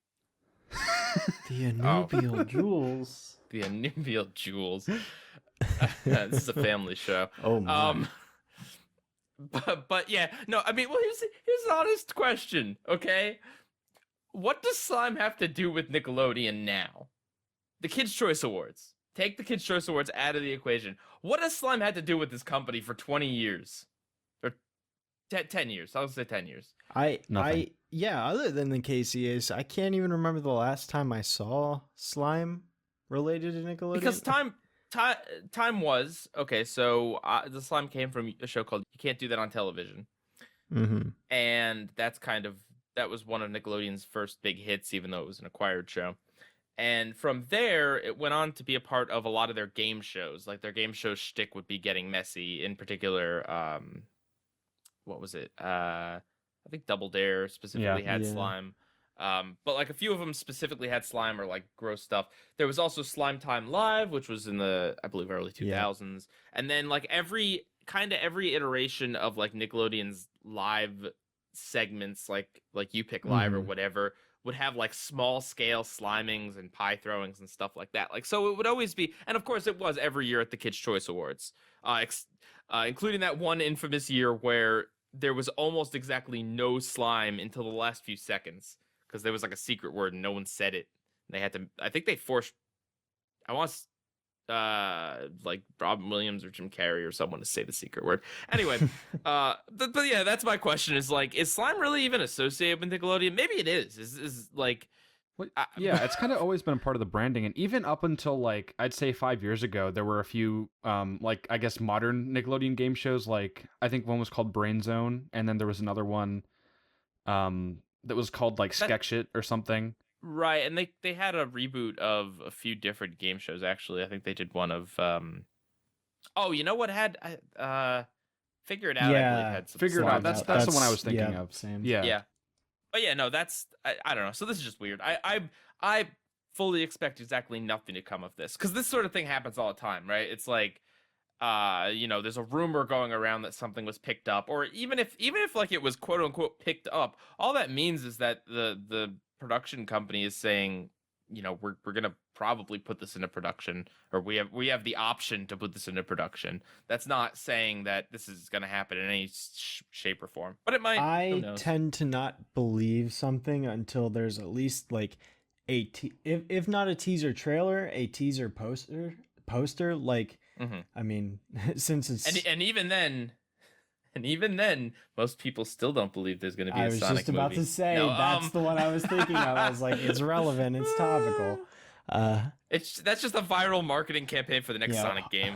The Annubial jewels. The Annubial jewels. This is a family show. Oh my. But yeah, no, I mean, well, here's an honest question, okay? What does slime have to do with Nickelodeon now? The Kids' Choice Awards. Take the Kids' Choice Awards out of the equation. What has slime had to do with this company for 20 years? Or 10 years. I'll say 10 years. Yeah, other than the KCAs, I can't even remember the last time I saw slime related to Nickelodeon. Because time was, okay, so the slime came from a show called You Can't Do That on Television. And that was one of Nickelodeon's first big hits, even though it was an acquired show. And from there, it went on to be a part of a lot of their game shows. Like their game show shtick would be getting messy. In particular, what was it? I think Double Dare specifically had slime. But like a few of them specifically had slime or like gross stuff. There was also Slime Time Live, which was in the, I believe, early 2000s. And then like every iteration of like Nickelodeon's live segments, like You Pick Live or whatever, would have like small scale slimings and pie throwings and stuff like that. Like, so it would always be, and of course it was every year at the Kids' Choice Awards, including that one infamous year where there was almost exactly no slime until the last few seconds because there was like a secret word and no one said it. They had to, I think they forced, like Robin Williams or Jim Carrey or someone to say the secret word. Anyway, but yeah, that's my question is like, is slime really even associated with Nickelodeon? Maybe it is. Is like, yeah, it's kind of always been a part of the branding. And even up until like, I'd say 5 years ago, there were a few, like, I guess modern Nickelodeon game shows. Like, I think one was called Brain Zone. And then there was another one, that was called like Sketch It or something. Right, and they had a reboot of a few different game shows, actually. I think they did one of, oh, you know what had, Figure It Out, Yeah, I believe, had some Figure It Out, slime. that's the one I was thinking of. Same. Yeah. Yeah. But yeah, no, that's, I don't know, so this is just weird. I fully expect exactly nothing to come of this, because this sort of thing happens all the time, right? It's like, there's a rumor going around that something was picked up, or even if like it was quote unquote picked up, all that means is that the production company is saying, we're gonna probably put this into production, or we have the option to put this into production. That's not saying that this is gonna happen in any shape or form, but it might. Who I knows? tend to not believe something until there's at least like if not a teaser trailer, a teaser poster. Like, I mean, since it's and even then, most people still don't believe there's going to be a I was Sonic just about movie. to say No, that's the one I was thinking of. I was like, it's relevant, it's topical. that's just a viral marketing campaign for the next Sonic game.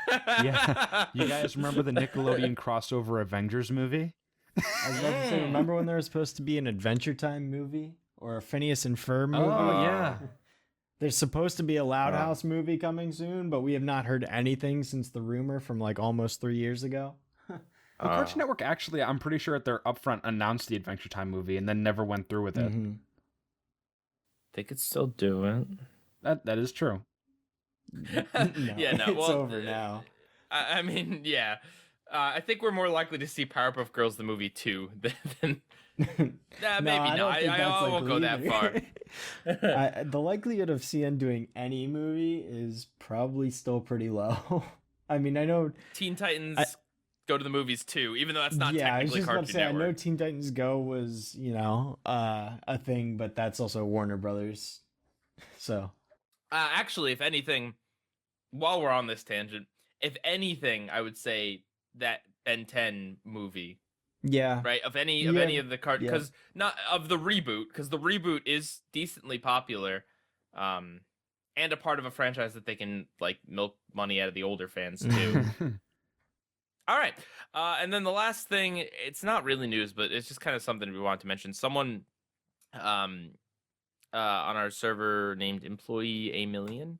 Yeah. You guys remember the Nickelodeon crossover Avengers movie? I was about to say, remember when there was supposed to be an Adventure Time movie or a Phineas and Ferb movie? Oh, yeah. There's supposed to be a Loud House movie coming soon, but we have not heard anything since the rumor from like almost 3 years ago. Well, Cartoon Network actually, I'm pretty sure at their upfront announced the Adventure Time movie and then never went through with it. They could still do it. That is true. No, it's over now. I mean, yeah. I think we're more likely to see Powerpuff Girls the movie 2 than maybe no. I won't go that far. The likelihood of CN doing any movie is probably still pretty low. I mean, I know Teen Titans go to the movies too, even though that's not I was technically just about to Cartoon say, Network. I know Teen Titans Go was, a thing, but that's also Warner Brothers. So, actually, if anything, while we're on this tangent, if anything, I would say that Ben 10 movie. Yeah. Right. Of any of the cartoons, because not of the reboot, because the reboot is decently popular, and a part of a franchise that they can like milk money out of the older fans too. All right. And then the last thing, it's not really news, but it's just kind of something we wanted to mention. Someone on our server named Employee A Million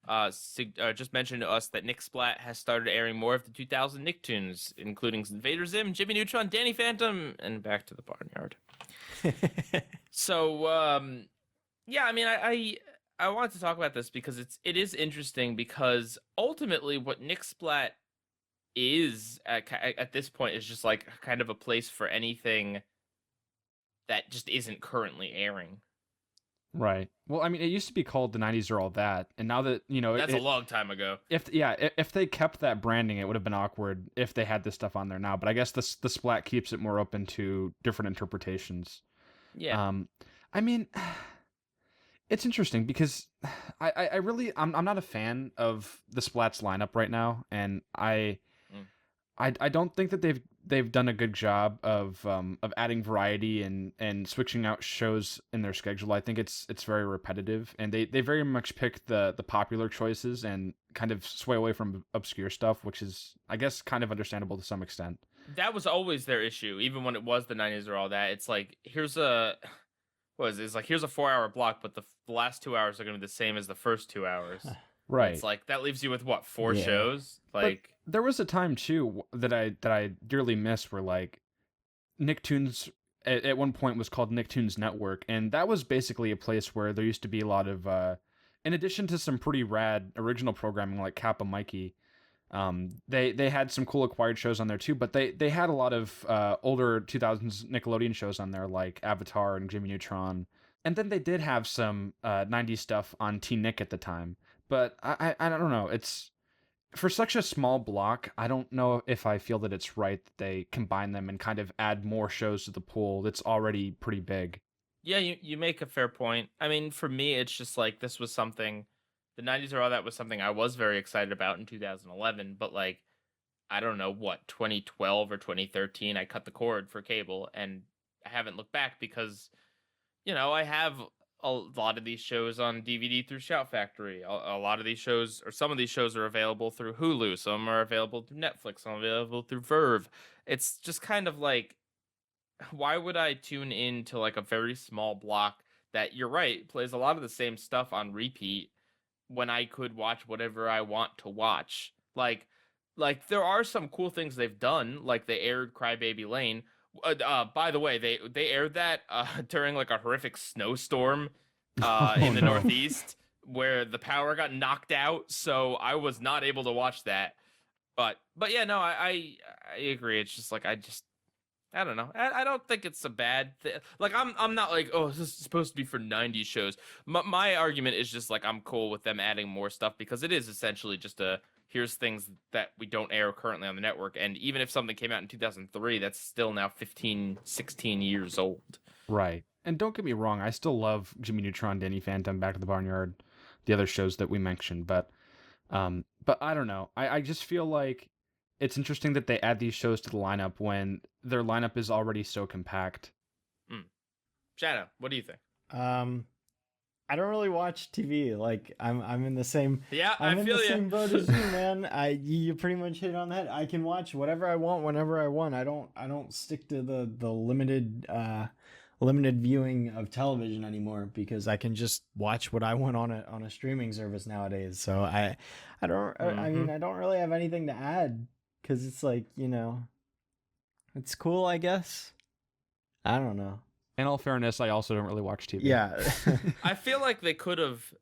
just mentioned to us that Nick Splat has started airing more of the 2000 Nicktoons, including Vader Zim, Jimmy Neutron, Danny Phantom, and Back to the Barnyard. So, I mean, I wanted to talk about this because it is interesting, because ultimately what Nick Splat is at this point is just like kind of a place for anything that just isn't currently airing. Right. Well, I mean, it used to be called The 90s Are All That, and now that, that's a long time ago. If they kept that branding, it would have been awkward if they had this stuff on there now, but I guess the Splat keeps it more open to different interpretations. Yeah. I mean, it's interesting because I'm not a fan of the Splat's lineup right now, and I don't think that they've done a good job of adding variety and switching out shows in their schedule. I think it's very repetitive, and they very much pick the popular choices and kind of sway away from obscure stuff, which is, I guess, kind of understandable to some extent. That was always their issue, even when it was the 90s or all that. It's like, here's a 4-hour block, but the last 2 hours are going to be the same as the first 2 hours. Right. It's like, that leaves you with what, 4 shows? Like, but there was a time too that I dearly miss where like Nicktoons at one point was called Nicktoons Network, and that was basically a place where there used to be a lot of in addition to some pretty rad original programming like Kappa Mikey, they had some cool acquired shows on there too, but they had a lot of older 2000s Nickelodeon shows on there like Avatar and Jimmy Neutron, and then they did have some 90s stuff on Teen Nick at the time. But I don't know. It's for such a small block. I don't know if I feel that it's right that they combine them and kind of add more shows to the pool that's already pretty big. Yeah, you make a fair point. I mean, for me, it's just like this was something. The 90s or all that was something I was very excited about in 2011. But like, I don't know what 2012 or 2013, I cut the cord for cable, and I haven't looked back because, I have a lot of these shows on DVD through Shout Factory. A lot of these shows, or some of these shows, are available through Hulu. Some are available through Netflix. Some are available through Verve. It's just kind of like, why would I tune in to like a very small block that, you're right, plays a lot of the same stuff on repeat when I could watch whatever I want to watch? Like there are some cool things they've done. Like they aired Crybaby Lane. By the way, they aired that during like a horrific snowstorm in the no. Northeast where the power got knocked out, so I was not able to watch that. But yeah, no, I agree. It's just like I don't know. I don't think it's a bad thing. Like I'm not like, oh, this is supposed to be for 90s shows. My argument is just like I'm cool with them adding more stuff because it is essentially just here's things that we don't air currently on the network. And even if something came out in 2003, that's still now 15, 16 years old. Right. And don't get me wrong, I still love Jimmy Neutron, Danny Phantom, Back to the Barnyard, the other shows that we mentioned, but I don't know. I just feel like it's interesting that they add these shows to the lineup when their lineup is already so compact. Shadow, what do you think? I don't really watch TV. Like I'm in the same I'm in feel the ya. same boat as you, man. You pretty much hit on that. I can watch whatever I want whenever I want. I don't stick to the limited viewing of television anymore because I can just watch what I want on a streaming service nowadays. So I mean I don't really have anything to add because it's like, you know, it's cool, I guess. I don't know. In all fairness, I also don't really watch TV. Yeah. I feel like they could have.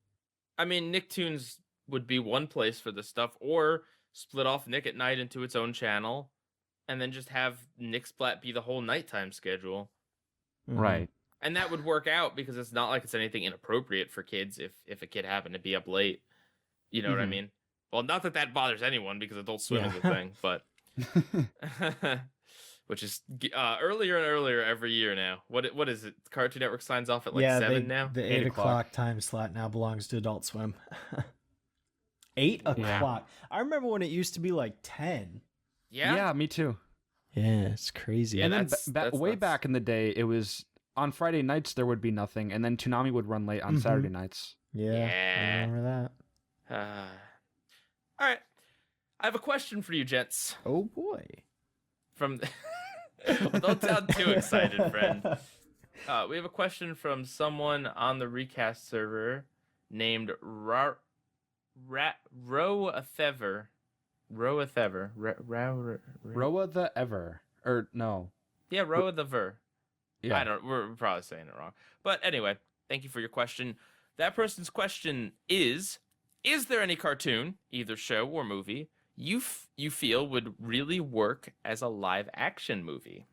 I mean, Nicktoons would be one place for this stuff, or split off Nick at Night into its own channel, and then just have Nick Splat be the whole nighttime schedule. Right. And that would work out because it's not like it's anything inappropriate for kids if a kid happened to be up late. You know what I mean? Well, not that bothers anyone because Adult Swim is a thing, but which is earlier and earlier every year now. What is it? Cartoon Network signs off at like 7 now? The 8 o'clock time slot now belongs to Adult Swim. 8 o'clock. Yeah. I remember when it used to be like 10. Yeah. Yeah, me too. Yeah, it's crazy. And then that's way nuts. back in the day, it was on Friday nights there would be nothing, and then Toonami would run late on Saturday nights. Yeah, I remember that. All right. I have a question for you, gents. Oh boy. From don't sound too excited, friend. We have a question from someone on the recast server named Roa Thever. Roa Thever. Roa the Ever. Or no. Yeah, Roa the Ver. Yeah. We're probably saying it wrong. But anyway, thank you for your question. That person's question is there any cartoon, either show or movie, you feel would really work as a live action movie?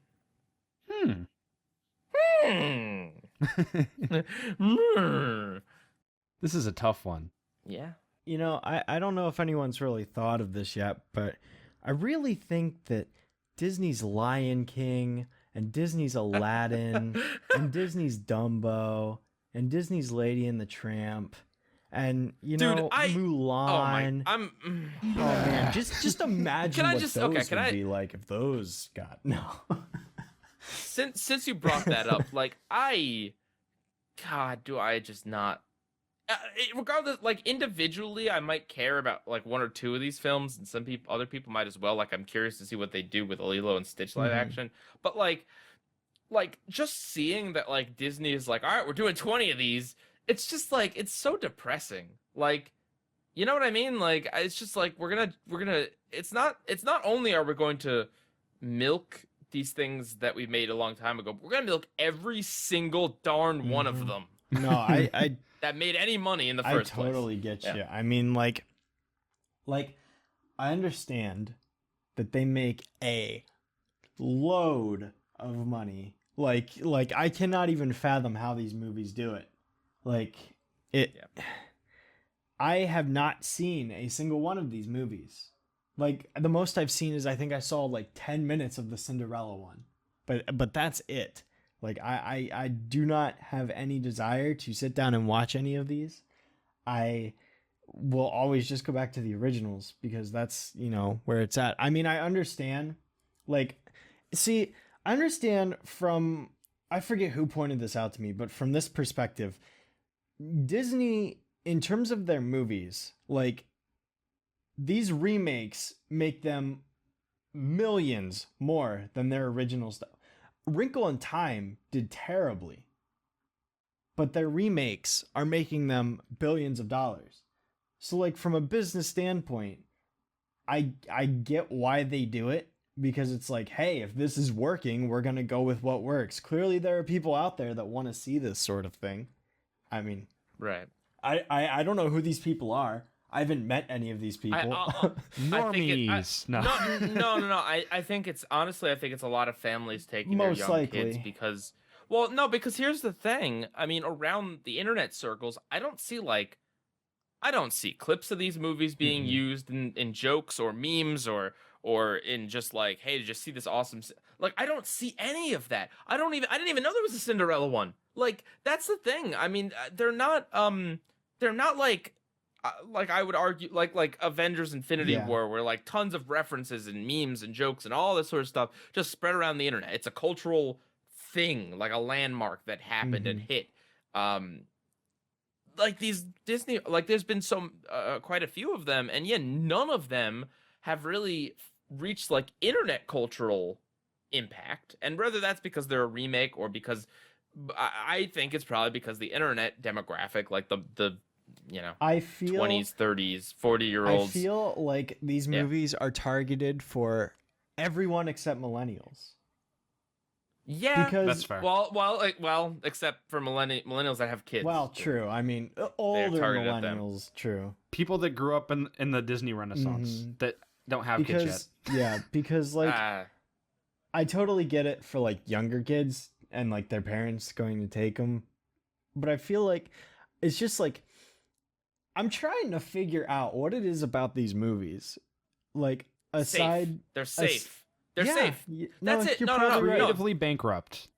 This is a tough one. Yeah. You know, I don't know if anyone's really thought of this yet, but I really think that Disney's Lion King and Disney's Aladdin and Disney's Dumbo and Disney's Lady and the Tramp and, you know, Mulan. Oh man, just imagine what those would be like if those got Since you brought that up, like God, do I just not regardless, like individually, I might care about like one or two of these films, and other people might as well. Like, I'm curious to see what they do with Lilo and Stitch live action. But like just seeing that like Disney is like, all right, we're doing 20 of these. It's just like it's so depressing. Like, you know what I mean? Like, it's just like we're gonna. It's not only are we going to milk these things that we made a long time ago, but we're gonna milk every single darn one of them. No, I that made any money in the first place. I totally get you. I mean, like I understand that they make a load of money. Like I cannot even fathom how these movies do it. Like it. Yeah. I have not seen a single one of these movies. Like the most I've seen is I think I saw like 10 minutes of the Cinderella one, but that's it. Like I do not have any desire to sit down and watch any of these. I will always just go back to the originals because that's, you know, where it's at. I mean, I understand. Like, see, I understand from, I forget who pointed this out to me, but from this perspective, Disney, in terms of their movies, like these remakes make them millions more than their original stuff. Wrinkle in Time did terribly, but their remakes are making them billions of dollars. So like from a business standpoint, I get why they do it, because it's like, hey, if this is working, we're going to go with what works. Clearly there are people out there that want to see this sort of thing. I mean, Right. I don't know who these people are. I haven't met any of these people. Normies. No. No. I think it's honestly, I think it's a lot of families taking Most their young likely. kids because, well, no, because here's the thing. I mean, around the internet circles, I don't see clips of these movies being used in jokes or memes or in just like, hey, just see this awesome. Like, I don't see any of that. I didn't even know there was a Cinderella one. Like, that's the thing. I mean, they're not like I would argue like Avengers Infinity War, where like tons of references and memes and jokes and all this sort of stuff just spread around the internet. It's a cultural thing, like a landmark that happened and hit. Like these Disney, like there's been quite a few of them, and none of them have really reached like internet cultural impact. And whether that's because they're a remake or because I think it's probably because the internet demographic, like the I feel 20s, 30s, 40-year-olds. I feel like these movies are targeted for everyone except millennials. Yeah, because that's fair. Well, except for millennials that have kids. Well, true. I mean, older targeted at them. millennials, true. People that grew up in the Disney Renaissance that don't have kids yet. Yeah, because like I totally get it for like younger kids and like their parents going to take them, but I feel like it's just like I'm trying to figure out what it is about these movies. Like aside, they're safe. They're safe. That's it. You're No. probably right. Creatively bankrupt.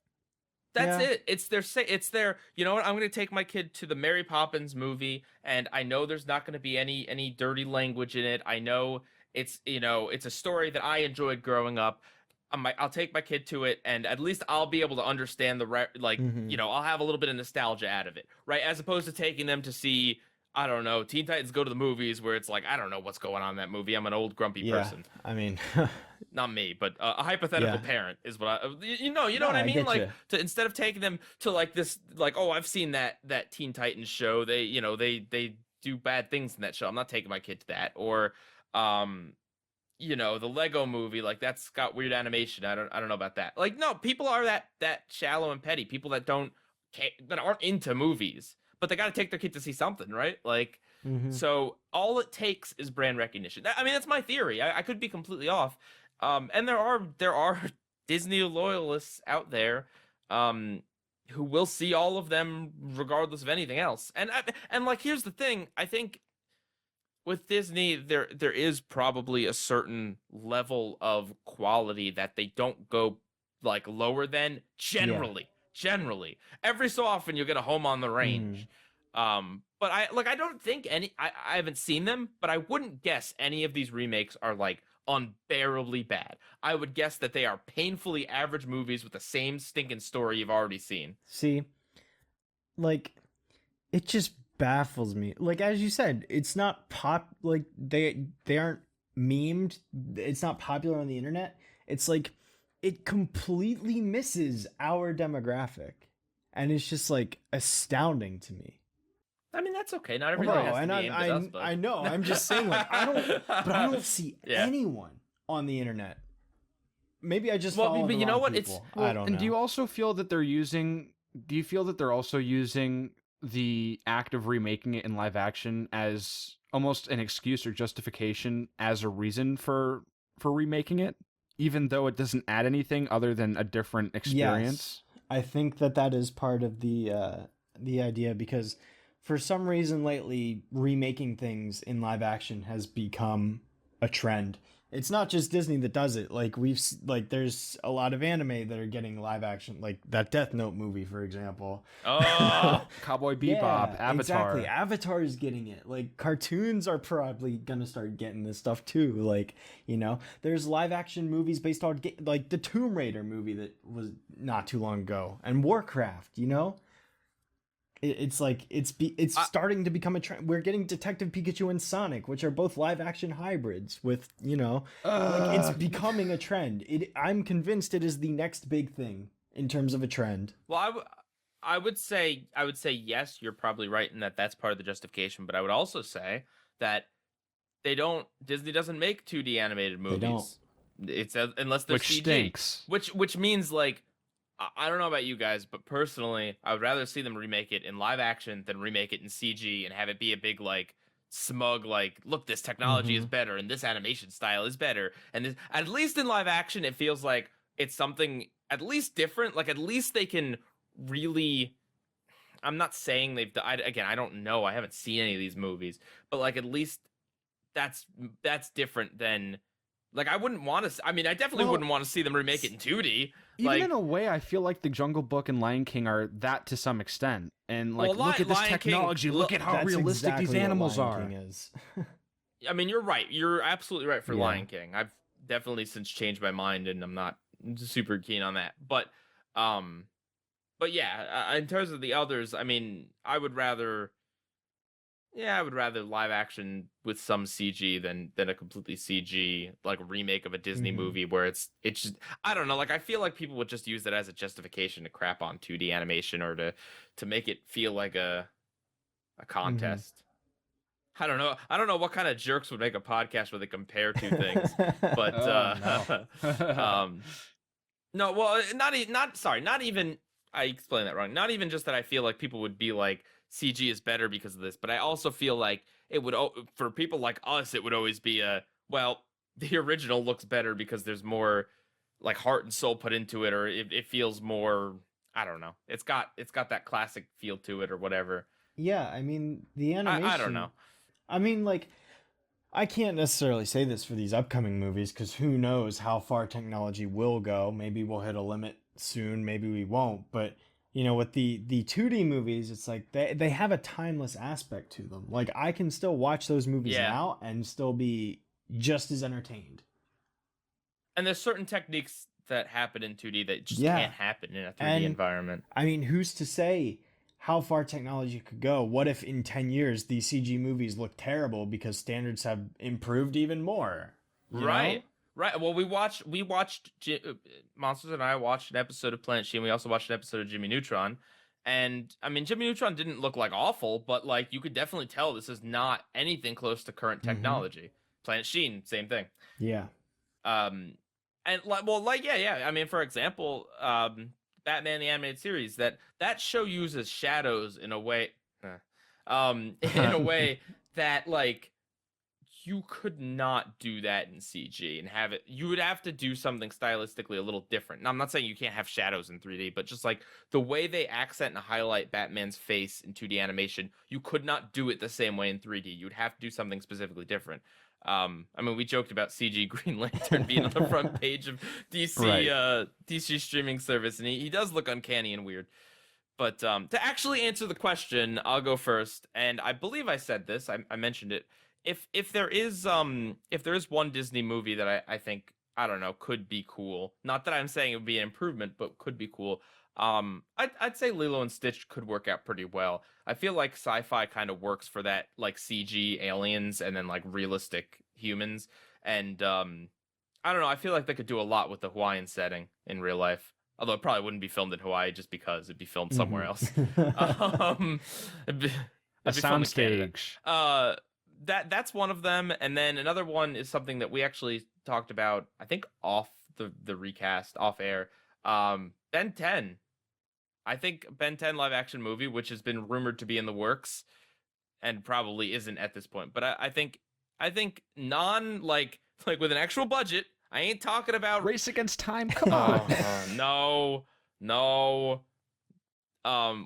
That's it. It's their. You know what? I'm going to take my kid to the Mary Poppins movie, and I know there's not going to be any dirty language in it. I know it's it's a story that I enjoyed growing up. I'll take my kid to it, and at least I'll be able to understand I'll have a little bit of nostalgia out of it, right? As opposed to taking them to see, I don't know, Teen Titans Go to the Movies, where it's like, I don't know what's going on in that movie. I'm an old grumpy person. I mean, not me, but a hypothetical parent is what you know what I mean? Like, to instead of taking them to like this, like, oh, I've seen that Teen Titans show. They do bad things in that show. I'm not taking my kid to that. Or, the Lego movie, like that's got weird animation. I don't know about that. Like, no, people are that shallow and petty. People that aren't into movies, but they got to take their kid to see something, right? Like, so all it takes is brand recognition. I mean, that's my theory. I could be completely off. And there are Disney loyalists out there, who will see all of them regardless of anything else. And like, here's the thing. I think with Disney, there is probably a certain level of quality that they don't go like lower than generally. Every so often you'll get a Home on the Range. But I don't think I haven't seen them, but I wouldn't guess any of these remakes are like unbearably bad. I would guess that they are painfully average movies with the same stinking story you've already seen. See, like, it just baffles me. Like, as you said, it's not like they aren't memed. It's not popular on the internet. It's like it completely misses our demographic, and it's just like astounding to me. I mean, that's okay. Not everything has to be aimed at us, but... I know. I'm just saying, like, I don't see anyone on the internet. Maybe I just follow the wrong people. I don't know. And do you also feel that they're using? Do you feel that they're also using the act of remaking it in live action as almost an excuse or justification as a reason for remaking it, even though it doesn't add anything other than a different experience? Yes. I think that is part of the idea, because for some reason lately, remaking things in live action has become a trend. It's not just Disney that does it. Like, there's a lot of anime that are getting live action, like that Death Note movie, for example. Oh, Cowboy Bebop, Avatar. Exactly. Avatar is getting it. Like, cartoons are probably gonna start getting this stuff too. Like, there's live action movies based on like the Tomb Raider movie that was not too long ago, and Warcraft. It's like it's starting to become a trend. We're getting Detective Pikachu and Sonic, which are both live action hybrids with, like, it's becoming a trend. I'm convinced it is the next big thing in terms of a trend. Well, I would say yes, you're probably right in that's part of the justification, but I would also say that Disney doesn't make 2D animated movies. They don't. It's unless they're which CG, stinks. which means like I don't know about you guys, but personally, I would rather see them remake it in live action than remake it in CG and have it be a big like smug like, look, this technology is better and this animation style is better, and this, at least in live action it feels like it's something at least different. Like at least they can really. I'm not saying they've. Again, I don't know. I haven't seen any of these movies, but like at least that's different than. Like I wouldn't want to. I mean, I definitely wouldn't want to see them remake it in 2D. Even like, in a way, I feel like the Jungle Book and Lion King are that to some extent. And like, look at this Lion technology. King, look at how realistic these animals are. I mean, you're right. You're absolutely right for Lion King. I've definitely since changed my mind, and I'm not super keen on that. But yeah, in terms of the others, I mean, I would rather live action with some CG than a completely CG like remake of a Disney movie where it's just, I don't know, like I feel like people would just use that as a justification to crap on 2D animation or to make it feel like a contest. I don't know what kind of jerks would make a podcast where they compare two things, but no, well, not even. I explained that wrong. Not even just that I feel like people would be like CG is better because of this, but I also feel like it would, for people like us, it would always be well, the original looks better because there's more like heart and soul put into it, or it feels more, I don't know. It's got that classic feel to it or whatever. Yeah, I mean, the animation. I don't know. I mean, like, I can't necessarily say this for these upcoming movies because who knows how far technology will go. Maybe we'll hit a limit soon, maybe we won't. But, you know, with the 2D movies, it's like they have a timeless aspect to them. Like, I can still watch those movies now and still be just as entertained. And there's certain techniques that happen in 2D that just can't happen in a 3D environment. I mean, who's to say how far technology could go? What if in 10 years these CG movies look terrible because standards have improved even more? Right. Know? Right. Well, we watched Monsters and I watched an episode of Planet Sheen. We also watched an episode of Jimmy Neutron. And I mean, Jimmy Neutron didn't look like awful, but like you could definitely tell this is not anything close to current technology. Planet Sheen, same thing. Yeah. And yeah. I mean, for example, Batman the Animated Series, that show uses shadows in a way in a way that like you could not do that in CG and have it. You would have to do something stylistically a little different. Now, I'm not saying you can't have shadows in 3D, but just like the way they accent and highlight Batman's face in 2D animation, you could not do it the same way in 3D. You'd have to do something specifically different. I mean, we joked about CG Green Lantern being on the front page of DC DC streaming service, and he does look uncanny and weird. But to actually answer the question, I'll go first, and I believe I said this. I mentioned it. If there is one Disney movie that I think, I don't know, could be cool. Not that I'm saying it would be an improvement, but could be cool. I'd say Lilo and Stitch could work out pretty well. I feel like sci-fi kind of works for that, like CG aliens and then like realistic humans. And I don't know. I feel like they could do a lot with the Hawaiian setting in real life. Although it probably wouldn't be filmed in Hawaii just because it'd be filmed somewhere else. It'd be soundstage. That's one of them, and then another one is something that we actually talked about, I think off the recast, off air. Ben 10. I think Ben 10 live action movie, which has been rumored to be in the works, and probably isn't at this point. But I think non like with an actual budget. I ain't talking about Race Against Time. Come on. No.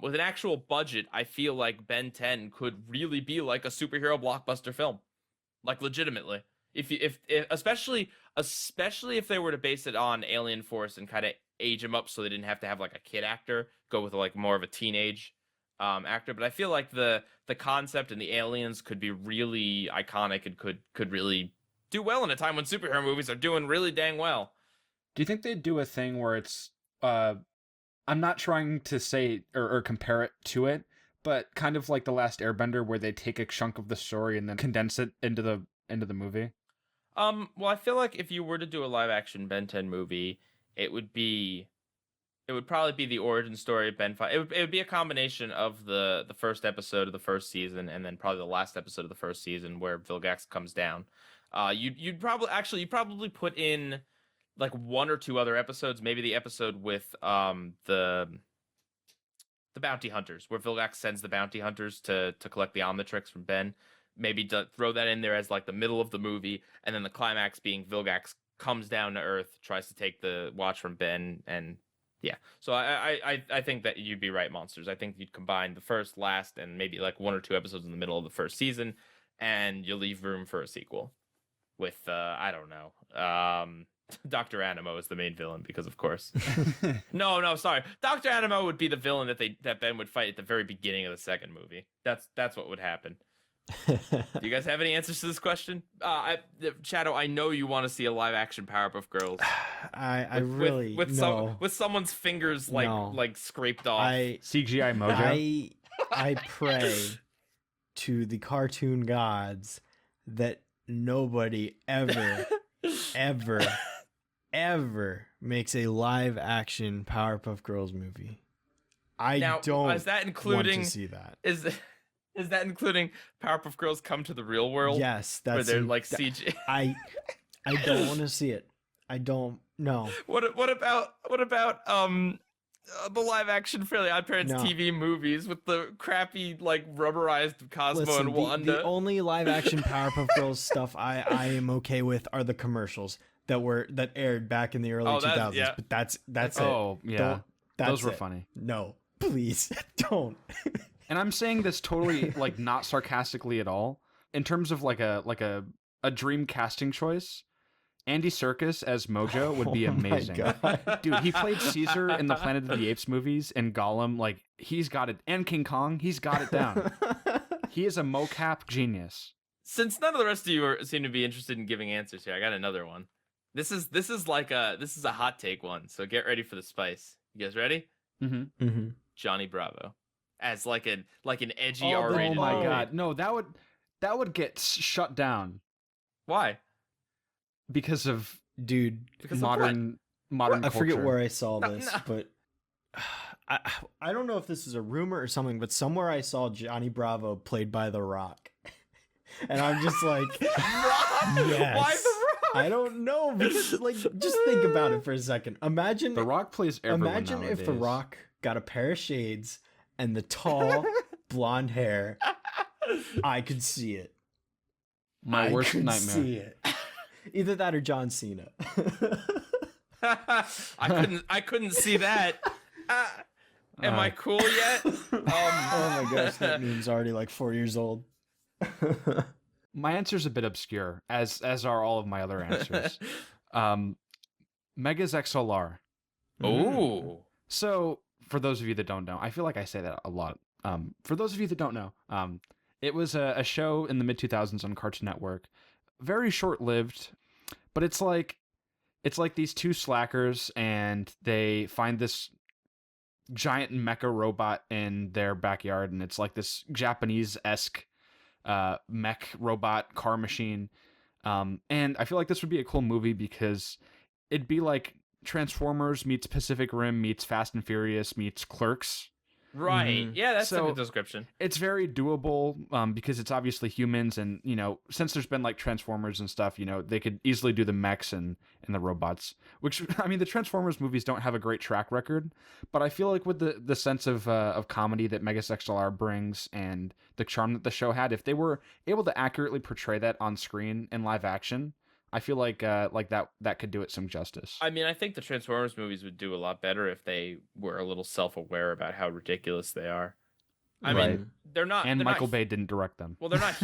With an actual budget, I feel like Ben 10 could really be like a superhero blockbuster film, like legitimately. If especially if they were to base it on Alien Force and kind of age him up so they didn't have to have like a kid actor, go with like more of a teenage actor. But I feel like the concept and the aliens could be really iconic and could really do well in a time when superhero movies are doing really dang well. Do you think they'd do a thing where it's I'm not trying to say or compare it to it, but kind of like The Last Airbender, where they take a chunk of the story and then condense it into the movie? Well, I feel like if you were to do a live action Ben 10 movie, it would probably be the origin story of Ben 5. It would be a combination of the first episode of the first season and then probably the last episode of the first season where Vilgax comes down. You'd probably put in like 1 or 2 other episodes, maybe the episode with the bounty hunters, where Vilgax sends the bounty hunters to collect the Omnitrix from Ben. Maybe throw that in there as like the middle of the movie, and then the climax being Vilgax comes down to Earth, tries to take the watch from Ben, and yeah. So I think that you'd be right, Monsters. I think you'd combine the first, last, and maybe like 1 or 2 episodes in the middle of the first season, and you leave room for a sequel with I don't know. Dr. Animo is the main villain because, of course. No, sorry. Dr. Animo would be the villain that Ben would fight at the very beginning of the second movie. That's what would happen. Do you guys have any answers to this question? Shadow, I know you want to see a live action Powerpuff Girls. I really no. With someone's fingers like scraped off. CGI Mojo. I pray to the cartoon gods that nobody ever makes a live action Powerpuff Girls movie. Is that including want to see that. Is that including Powerpuff Girls Come to the Real World? Yes, that's where they're like CG. I don't want to see it. I don't know. What about the live action Fairly Odd Parents TV movies with the crappy like rubberized Cosmo and Wanda? The only live action Powerpuff Girls stuff I am okay with are the commercials that aired back in the early 2000s. Yeah. But that's it. Oh yeah, those were funny. No, please don't. And I'm saying this totally like not sarcastically at all. In terms of like a dream casting choice, Andy Serkis as Mojo would be amazing. Dude, he played Caesar in the Planet of the Apes movies and Gollum. Like, he's got it. And King Kong, he's got it down. He is a mocap genius. Since none of the rest of you seem to be interested in giving answers here, I got another one. This is a hot take one, so get ready for the spice. You guys ready? Mm-hmm. Mm-hmm. Johnny Bravo as like an edgy R-rated. Oh my god, no, that would get shut down. Why? Because of modern culture. I forget where I saw this, but I don't know if this is a rumor or something, but somewhere I saw Johnny Bravo played by The Rock, and I'm just like, yes. Why The Rock? I don't know, because like, just think about it for a second. Imagine The Rock plays everyone Imagine nowadays. if The Rock got a pair of shades and the tall blonde hair. I could see it. My worst nightmare. See it. Either that or John Cena. I couldn't see that. Am I cool yet? Oh my gosh, that meme's already like 4 years old. My answer's a bit obscure, as are all of my other answers. Megas XLR. Oh. So, for those of you that don't know, I feel like I say that a lot. For those of you that don't know, it was a show in the mid-2000s on Cartoon Network. Very short-lived, but it's like these two slackers, and they find this giant mecha robot in their backyard, and it's like this Japanese-esque mech robot car machine. And I feel like this would be a cool movie because it'd be like Transformers meets Pacific Rim meets Fast and Furious meets Clerks. Right. Yeah, that's a good description. It's very doable because it's obviously humans, and since there's been like Transformers and stuff, they could easily do the mechs and the robots. Which, I mean, the Transformers movies don't have a great track record, but I feel like with the sense of comedy that Megas XLR brings and the charm that the show had, if they were able to accurately portray that on screen in live action, I feel like that could do it some justice. I mean, I think the Transformers movies would do a lot better if they were a little self-aware about how ridiculous they are. I mean, they're not. And Michael Bay didn't direct them. Well, they're not.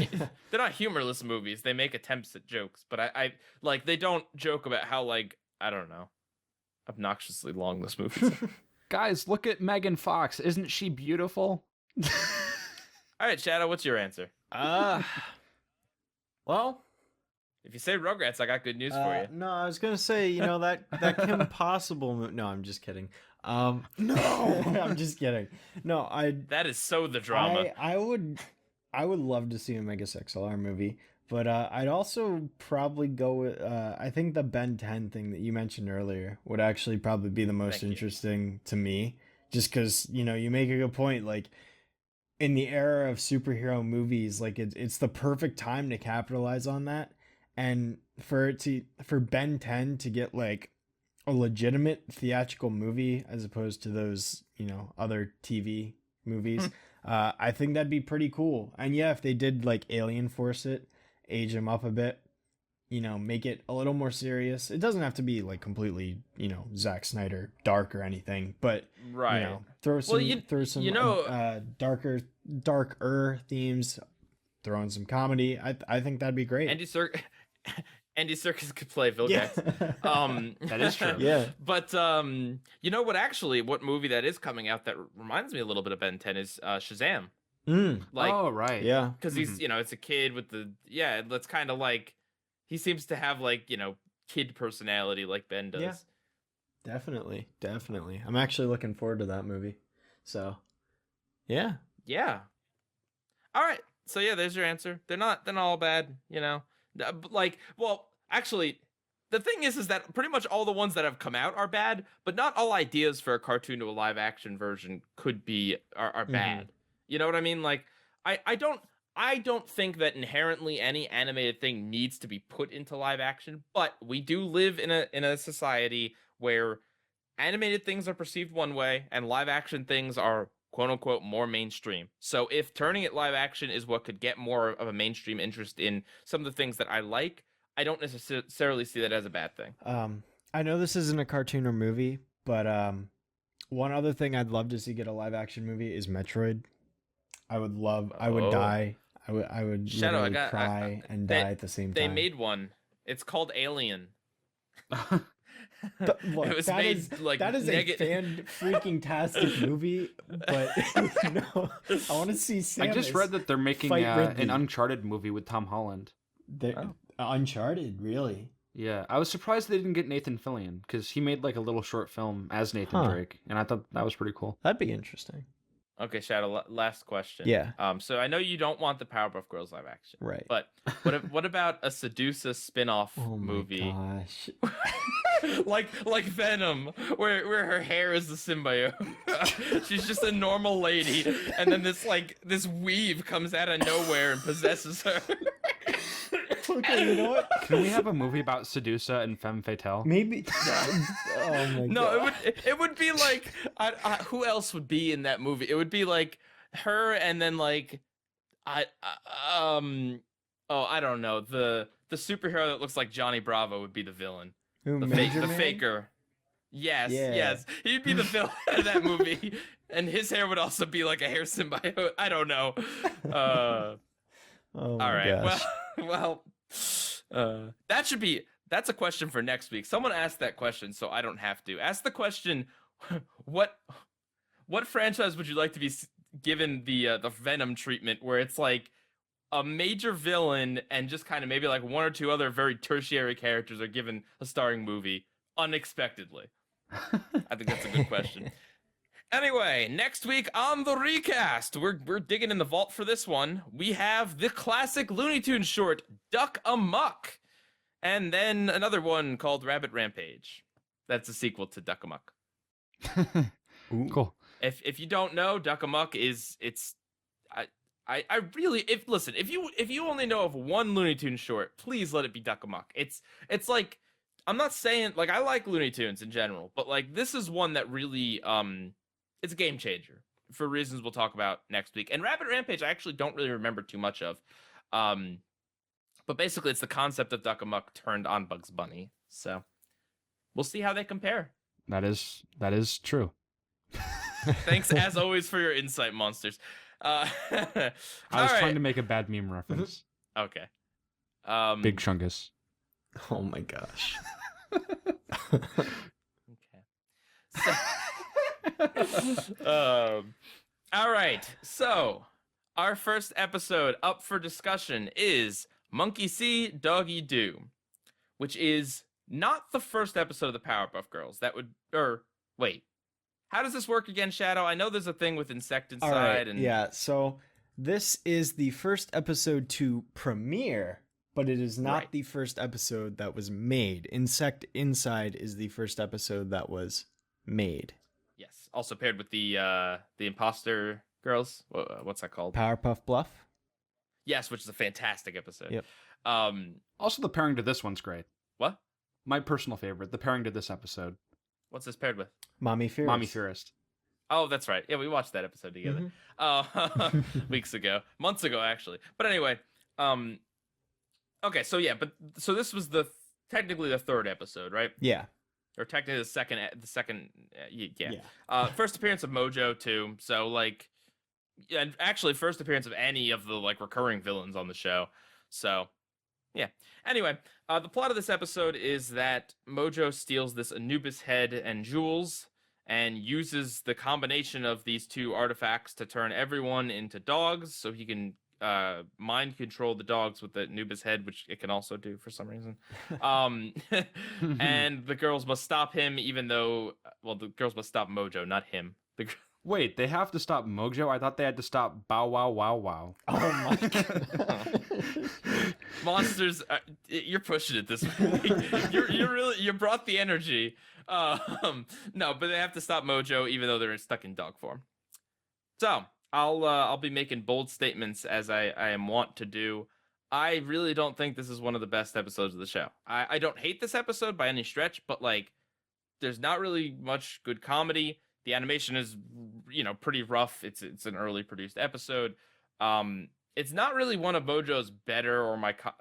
They're not humorless movies. They make attempts at jokes, but I like they don't joke about how I don't know, obnoxiously long this movie is. Guys, look at Megan Fox. Isn't she beautiful? All right, Shadow, what's your answer? Well. If you say Rugrats, I got good news for you. No, I was gonna say, that Kim Possible. No, I'm just kidding. No, I'm just kidding. No, That is so the drama. I would love to see a Megas XLR movie, but I'd also probably go with. I think the Ben 10 thing that you mentioned earlier would actually probably be the most interesting to me, just because you make a good point. Like, in the era of superhero movies, like it's the perfect time to capitalize on that. And for Ben 10 to get like a legitimate theatrical movie as opposed to those, other TV movies, I think that'd be pretty cool. And yeah, if they did like Alien Force it, age them up a bit, make it a little more serious. It doesn't have to be like completely, Zack Snyder dark or anything, but right. Throw some darker themes, throw in some comedy. I think that'd be great. Andy Serkis could play Vilgax. That is true. Yeah. But what movie that is coming out that reminds me a little bit of Ben 10 is Shazam. Like, oh right, yeah, because he's it's a kid with that's kind of like he seems to have like kid personality like Ben does. Yeah. Definitely. I'm actually looking forward to that movie. So, yeah. All right. So yeah, there's your answer. They're not all bad, Like, well, actually, the thing is that pretty much all the ones that have come out are bad, but not all ideas for a cartoon to a live action version are bad. You know what I mean? Like, I don't think that inherently any animated thing needs to be put into live action, but we do live in a society where animated things are perceived one way and live action things are quote unquote more mainstream. So if turning it live action is what could get more of a mainstream interest in some of the things that I like, I don't necessarily see that as a bad thing. I know this isn't a cartoon or movie, but one other thing I'd love to see get a live action movie is Metroid. I would die. I would Shadow, literally cry and die at the same time. They made one. It's called Alien. Look, it was that made is, like that is a fan freaking tastic movie, but I want to see Samus. I just read that they're making an Uncharted movie with Tom Holland. Uncharted, really? Yeah, I was surprised they didn't get Nathan Fillion because he made like a little short film as Nathan Drake, and I thought that was pretty cool. That'd be interesting. Okay, Shadow, last question. Yeah. So I know you don't want the Powerpuff Girls live action. Right. But what about a Sedusa spin-off movie? Oh my gosh. like Venom, where her hair is the symbiote. She's just a normal lady, and then this weave comes out of nowhere and possesses her. Okay, you know what? Can we have a movie about Sedusa and Femme Fatale? Maybe. Oh my god. No, it would be like who else would be in that movie? It would be like her, and then like I don't know, the superhero that looks like Johnny Bravo would be the villain. Who, The faker. Yes. He'd be the villain of that movie, and his hair would also be like a hair symbiote. I don't know. All right. Gosh. Well, that's a question for next week. Someone asked that question, so I don't have to. Ask the question, what franchise would you like to be given the Venom treatment, where it's like a major villain and just kind of maybe like one or two other very tertiary characters are given a starring movie unexpectedly? I think that's a good question. Anyway, next week on the recast, we're digging in the vault for this one. We have the classic Looney Tunes short, Duck Amuck, and then another one called Rabbit Rampage. That's a sequel to Duck Amuck. Cool. If you don't know, Duck Amuck if you only know of one Looney Tunes short, please let it be Duck Amuck. It's like, I'm not saying, like, I like Looney Tunes in general, but like this is one that really it's a game changer for reasons we'll talk about next week. And Rabbit Rampage, I actually don't really remember too much of. But basically it's the concept of Duck Amuck turned on Bugs Bunny. So we'll see how they compare. That is true. Thanks as always for your insight, Monsters. I was trying to make a bad meme reference. Okay. Big Chungus. Oh my gosh. Okay. All right. So our first episode up for discussion is Monkey See, Doggy Do, which is not the first episode of the Powerpuff Girls. Wait. How does this work again, Shadow? I know there's a thing with Insecticide. Right, yeah, so this is the first episode to premiere, but it is not the first episode that was made. Inside is the first episode that was made. Yes, also paired with the Imposter Girls. What's that called? Powerpuff Bluff? Yes, which is a fantastic episode. Yep. Also, the pairing to this one's great. What? my personal favorite, the pairing to this episode. What's this paired with? Mommy Fearist. Mommy Fearist. Oh, that's right. Yeah, we watched that episode together. Weeks ago, months ago, actually. But anyway, okay, so yeah, so this was technically the third episode, right? Yeah. Or technically the second, yeah. First appearance of Mojo too. So like, and actually first appearance of any of the like recurring villains on the show. So yeah. Anyway, the plot of this episode is that Mojo steals this Anubis head and jewels and uses the combination of these two artifacts to turn everyone into dogs so he can mind control the dogs with the Anubis head, which it can also do for some reason. And the girls must stop him, even though, well, the girls must stop Mojo, not him. Wait, they have to stop Mojo? I thought they had to stop Bow Wow Wow Wow. Oh my god. Monsters, you're pushing it this week. You brought the energy. No, but they have to stop Mojo, even though they're stuck in dog form. So I'll be making bold statements as I am wont to do. I really don't think this is one of the best episodes of the show. I don't hate this episode by any stretch, but like, there's not really much good comedy. The animation is, pretty rough. It's an early produced episode. It's not really one of Mojo's better or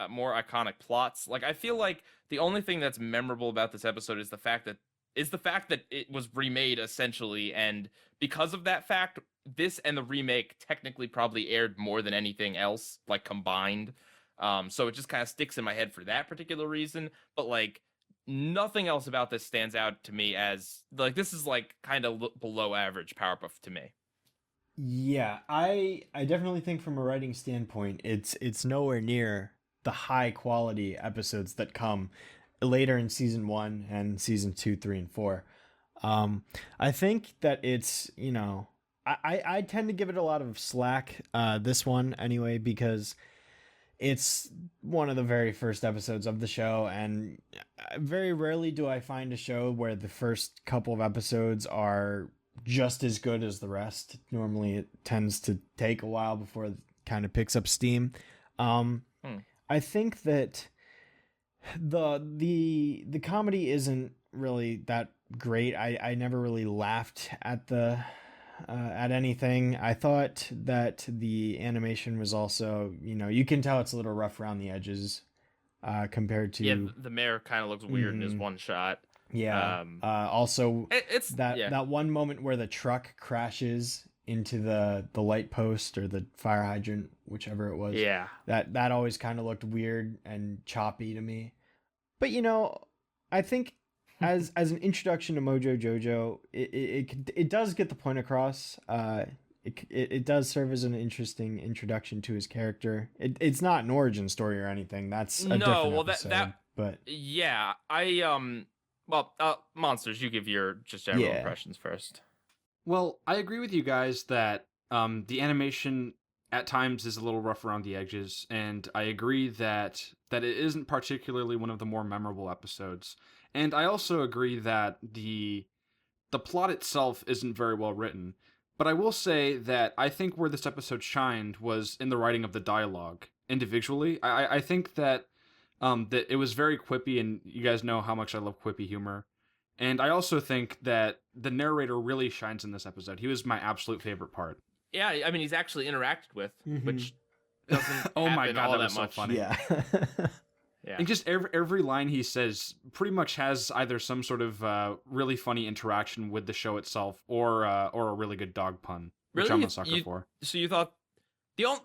more iconic plots. Like, I feel like the only thing that's memorable about this episode is the fact that it was remade essentially, and because of that fact, this and the remake technically probably aired more than anything else, like combined. So it just kind of sticks in my head for that particular reason. But like, nothing else about this stands out to me as like, this is like kind of below average Powerpuff to me. Yeah, I definitely think from a writing standpoint, it's nowhere near the high quality episodes that come later in season 1 and season 2, 3, and 4. I think that it's, I tend to give it a lot of slack, this one anyway, because it's one of the very first episodes of the show, and very rarely do I find a show where the first couple of episodes are just as good as the rest. Normally it tends to take a while before it kind of picks up steam. I think that the comedy isn't really that great. I never really laughed at at anything. I thought that the animation was also, you can tell it's a little rough around the edges compared to... Yeah, the mayor kind of looks weird in his one shot. Yeah. Also, it's that one moment where the truck crashes into the light post or the fire hydrant, whichever it was. Yeah. That always kind of looked weird and choppy to me. But I think as an introduction to Mojo Jojo, it does get the point across. It does serve as an interesting introduction to his character. It's not an origin story or anything. That's a different episode. But yeah, Monsters, you give your just general impressions first. Well, I agree with you guys that the animation at times is a little rough around the edges, and I agree that it isn't particularly one of the more memorable episodes. And I also agree that the plot itself isn't very well written. But I will say that I think where this episode shined was in the writing of the dialogue individually. I think that that it was very quippy, and you guys know how much I love quippy humor. And I also think that the narrator really shines in this episode. He was my absolute favorite part. Yeah, I mean, he's actually interacted with, which doesn't oh my god, all that that was much. so funny. yeah. Yeah. And just every line he says pretty much has either some sort of really funny interaction with the show itself, or a really good dog pun, which Really? I'm a sucker for. So you thought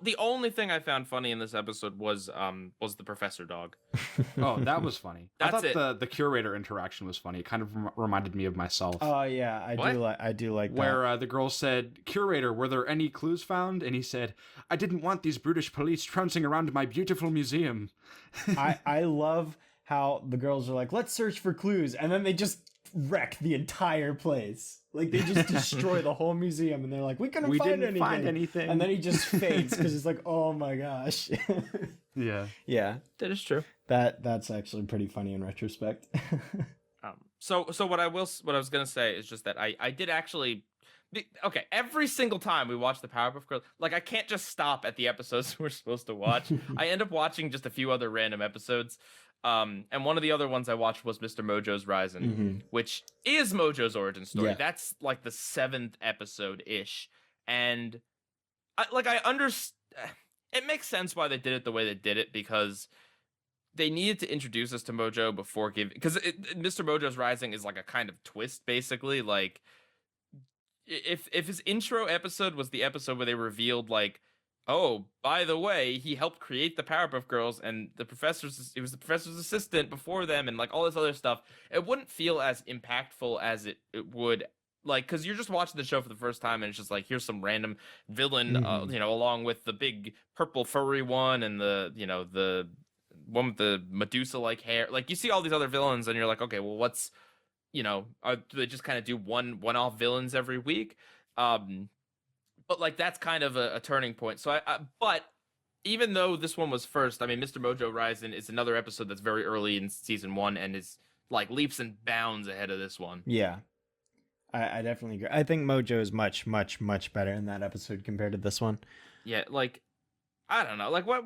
the only thing I found funny in this episode was the professor dog. Oh, that was funny. That's I thought the curator interaction was funny. It kind of reminded me of myself. Oh yeah, I do like that. Where the girl said, "Curator, were there any clues found?" And he said, "I didn't want these brutish police trouncing around my beautiful museum." I love how the girls are like, let's search for clues, and then they just wreck the entire place. Like, they just destroy the whole museum, and they're like, we couldn't find anything. And then he just fades because it's like, oh my gosh. Yeah. Yeah, That is true. that's actually pretty funny in retrospect. So what I was gonna say is just that I did actually. Okay, every single time we watch the Powerpuff Girls, like, I can't just stop at the episodes we're supposed to watch. I end up watching just a few other random episodes. And one of the other ones I watched was Mr. Mojo's Rising, Mm-hmm. which is Mojo's origin story. Yeah. That's like the 7th episode ish, and I understand. It makes sense why they did it the way they did it, because they needed to introduce us to Mojo before giving, because Mr. Mojo's Rising is like a kind of twist, basically. Like, if his intro episode was the episode where they revealed, like, oh, by the way, he helped create the Powerpuff Girls, and he was the professor's assistant before them, and like all this other stuff, it wouldn't feel as impactful as it would. Like, because you're just watching the show for the first time, and it's just like, here's some random villain, along with the big purple furry one, and the one with the Medusa-like hair. Like, you see all these other villains, and you're like, okay, well, what's, do they just kind of do one-off villains every week? But like, that's kind of a turning point. So but even though this one was first, I mean, Mr. Mojo Rising is another episode that's very early in season 1 and is like leaps and bounds ahead of this one. Yeah. I definitely agree. I think Mojo is much, much, much better in that episode compared to this one. Yeah, like, I don't know, like what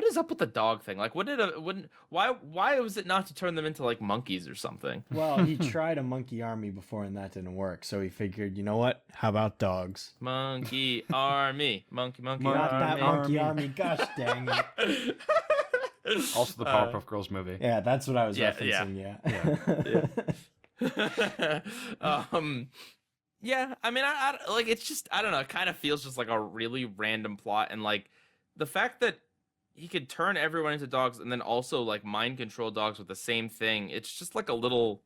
is up with the dog thing? Like, why was it not to turn them into like monkeys or something? Well, he tried a monkey army before and that didn't work, so he figured, you know what? How about dogs? Monkey army, monkey Not army. that monkey army. Gosh dang it. Also, the Powerpuff Girls movie. Yeah, that's what I was Yeah, referencing. Yeah. Yeah, I mean, I like, it's just, I don't know, it kind of feels just like a really random plot, and like the fact that he could turn everyone into dogs and then also like mind control dogs with the same thing, it's just like a little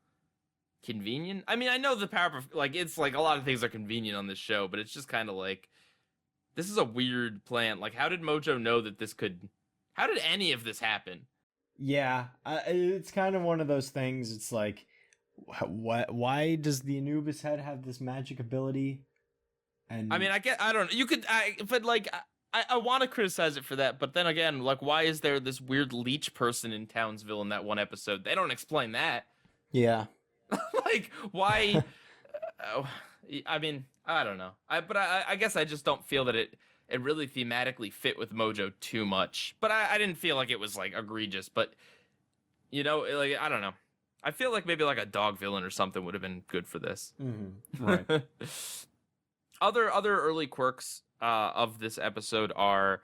convenient. I mean, I know the Powerpuff, like, it's like a lot of things are convenient on this show, but it's just kind of like, this is a weird plan. Like, how did Mojo know that how did any of this happen? Yeah, it's kind of one of those things. It's like, why does the Anubis head have this magic ability? And I mean, I don't know. You could, but like, I want to criticize it for that. But then again, like, why is there this weird leech person in Townsville in that one episode? They don't explain that. yeah, Like, why? I mean, I don't know. But I guess I just don't feel that it really thematically fit with Mojo too much. But I didn't feel like it was like egregious. But like, I don't know. I feel like maybe like a dog villain or something would have been good for this. mm-hmm. Right. Other early quirks of this episode are,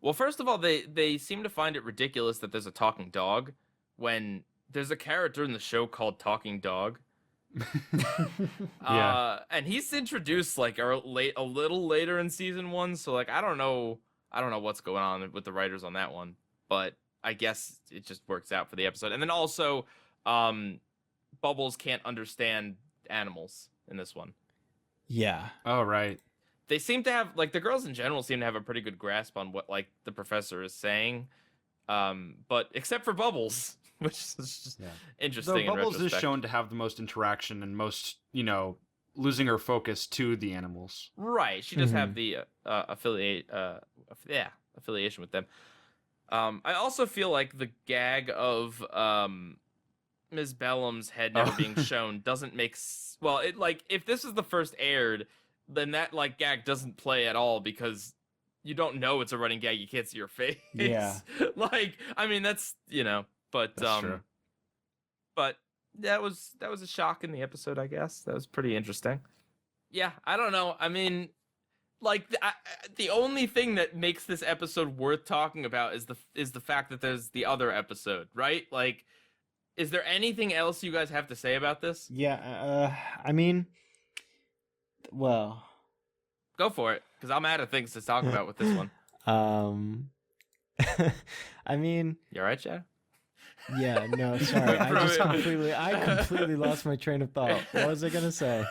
well, first of all, they seem to find it ridiculous that there's a talking dog when there's a character in the show called Talking Dog. Yeah. And he's introduced like a little later in season 1, so like I don't know what's going on with the writers on that one, but I guess it just works out for the episode. And then also, Bubbles can't understand animals in this one. Yeah. Oh, right. They seem to have, like, the girls in general seem to have a pretty good grasp on what like the professor is saying, but except for Bubbles, which is just interesting. Though in Bubbles is retrospect. shown to have the most interaction and most, losing her focus to the animals. Right, she does have the affiliation with them. I also feel like the gag of Ms. Bellum's head never being shown doesn't make well. It, like, if this is the first aired, then that like gag doesn't play at all because you don't know it's a running gag. You can't see your face. Yeah. Like, I mean, that's but That's true. but that was a shock in the episode. I guess that was pretty interesting. Yeah, I don't know. I mean, like, the only thing that makes this episode worth talking about is the fact that there's the other episode, right? Like, is there anything else you guys have to say about this? Yeah. I mean, well, Go for it, because I'm out of things to talk about with this one. I mean, You all right, Chad? yeah, no, sorry. I completely lost my train of thought. What was I going to say?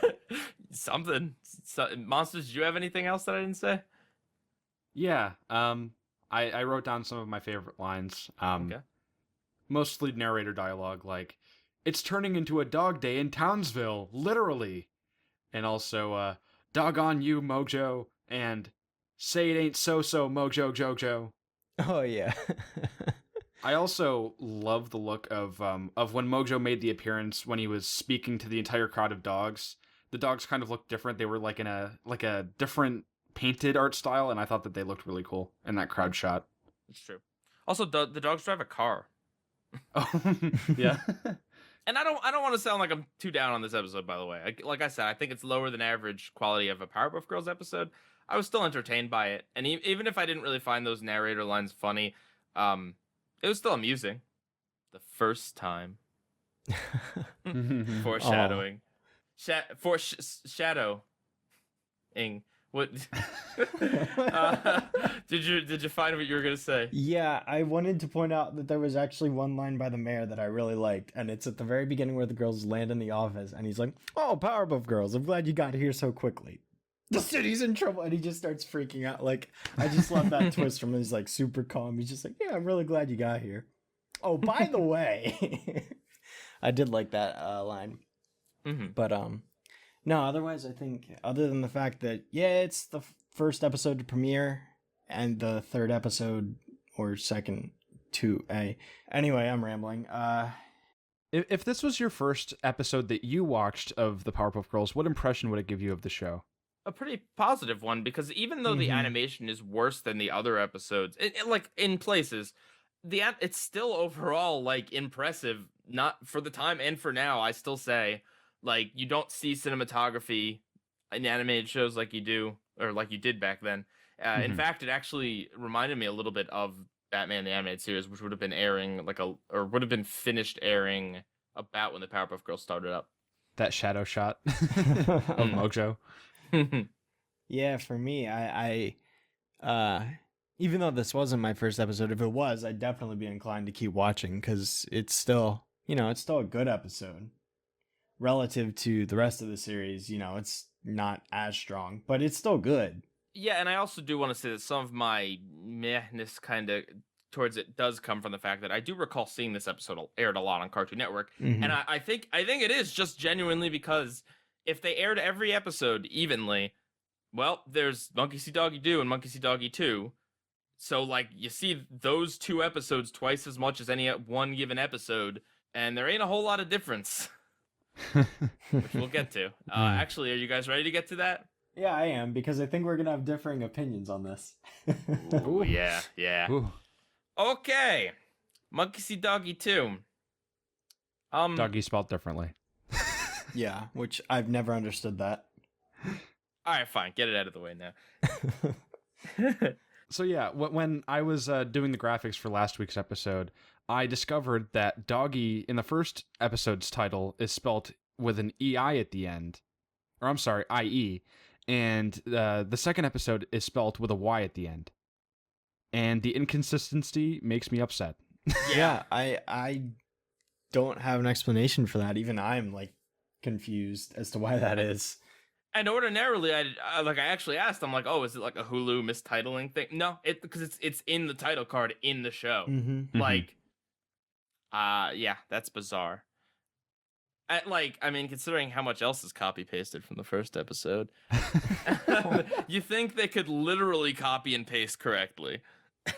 Something. Monsters, did you have anything else that I didn't say? Yeah. I wrote down some of my favorite lines. Okay. Mostly narrator dialogue, like, "It's turning into a dog day in Townsville, literally." And also, "Doggone you, Mojo," and "Say it ain't so-so, Mojo Jojo." Oh, yeah. I also love the look of when Mojo made the appearance when he was speaking to the entire crowd of dogs. The dogs kind of looked different. They were like in a different painted art style, and I thought that they looked really cool in that crowd shot. It's true. Also, the dogs drive a car. Oh, yeah. And I don't want to sound like I'm too down on this episode, by the way. Like I said, I think it's lower than average quality of a Powerpuff Girls episode. I was still entertained by it, and even if I didn't really find those narrator lines funny, it was still amusing. The first time. Foreshadowing. Shadowing. What? Did you find what you were gonna say? Yeah, I wanted to point out that there was actually one line by the mayor that I really liked, and it's at the very beginning where the girls land in the office, and he's like, "Oh, Powerpuff Girls, I'm glad you got here so quickly. The city's in trouble," and he just starts freaking out. Like, I just love that twist from him. He's like super calm. He's just like, "Yeah, I'm really glad you got here. Oh, by the way," I did like that line, but no, otherwise, I think, other than the fact that, yeah, it's the first episode to premiere and the third episode or second to a. Anyway, I'm rambling. If this was your first episode that you watched of the Powerpuff Girls, what impression would it give you of the show? A pretty positive one, because even though the animation is worse than the other episodes, like in places, it's still overall like impressive. Not for the time and for now, I still say. Like, you don't see cinematography in animated shows like you do, or like you did back then. In fact, it actually reminded me a little bit of Batman the Animated Series, which would have been airing would have been finished airing about when the Powerpuff Girls started up. That shadow shot of Mojo. Yeah, for me, I even though this wasn't my first episode, if it was, I'd definitely be inclined to keep watching, because it's still, it's still a good episode. Relative to the rest of the series, it's not as strong, but it's still good. Yeah, and I also do want to say that some of my mehness kind of towards it does come from the fact that I do recall seeing this episode aired a lot on Cartoon Network, and I think it is just genuinely because if they aired every episode evenly, well, there's Monkey See, Doggy Do and Monkey See, Doggy Two, so like you see those two episodes twice as much as any one given episode, and there ain't a whole lot of difference. Which we'll get to. Actually, are you guys ready to get to that? Yeah, I am, because I think we're gonna have differing opinions on this. Ooh, yeah. Ooh. Okay, Monkey See, Doggy Two. Doggy spelled differently. Yeah, which I've never understood that. All right, fine. Get it out of the way now. So yeah, when I was doing the graphics for last week's episode, I discovered that Doggie in the first episode's title is spelt with an EI at the end. Or I'm sorry, IE. And the second episode is spelt with a Y at the end. And the inconsistency makes me upset. Yeah, I don't have an explanation for that. Even I'm like confused as to why that is. And ordinarily, I actually asked. I'm like, oh, is it like a Hulu mistitling thing? No, because it's in the title card in the show. Like, yeah, that's bizarre. Considering how much else is copy pasted from the first episode, you think they could literally copy and paste correctly,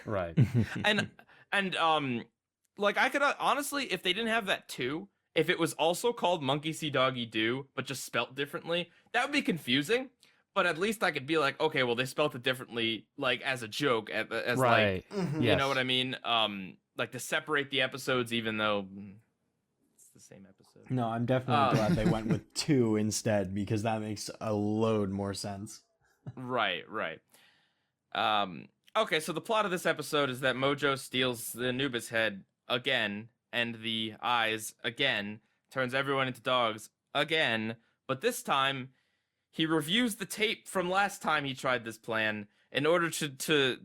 right? and I could honestly, if they didn't have that too, if it was also called Monkey See, Doggy Do, but just spelt differently, that would be confusing. But at least I could be like, okay, well, they spelt it differently, like as a joke, as right. You know what I mean? Like to separate the episodes, even though it's the same episode. No, I'm definitely glad they went with two instead, because that makes a load more sense. Right. Okay, so the plot of this episode is that Mojo steals the Anubis head again, and the eyes again, turns everyone into dogs again, but this time he reviews the tape from last time he tried this plan in order to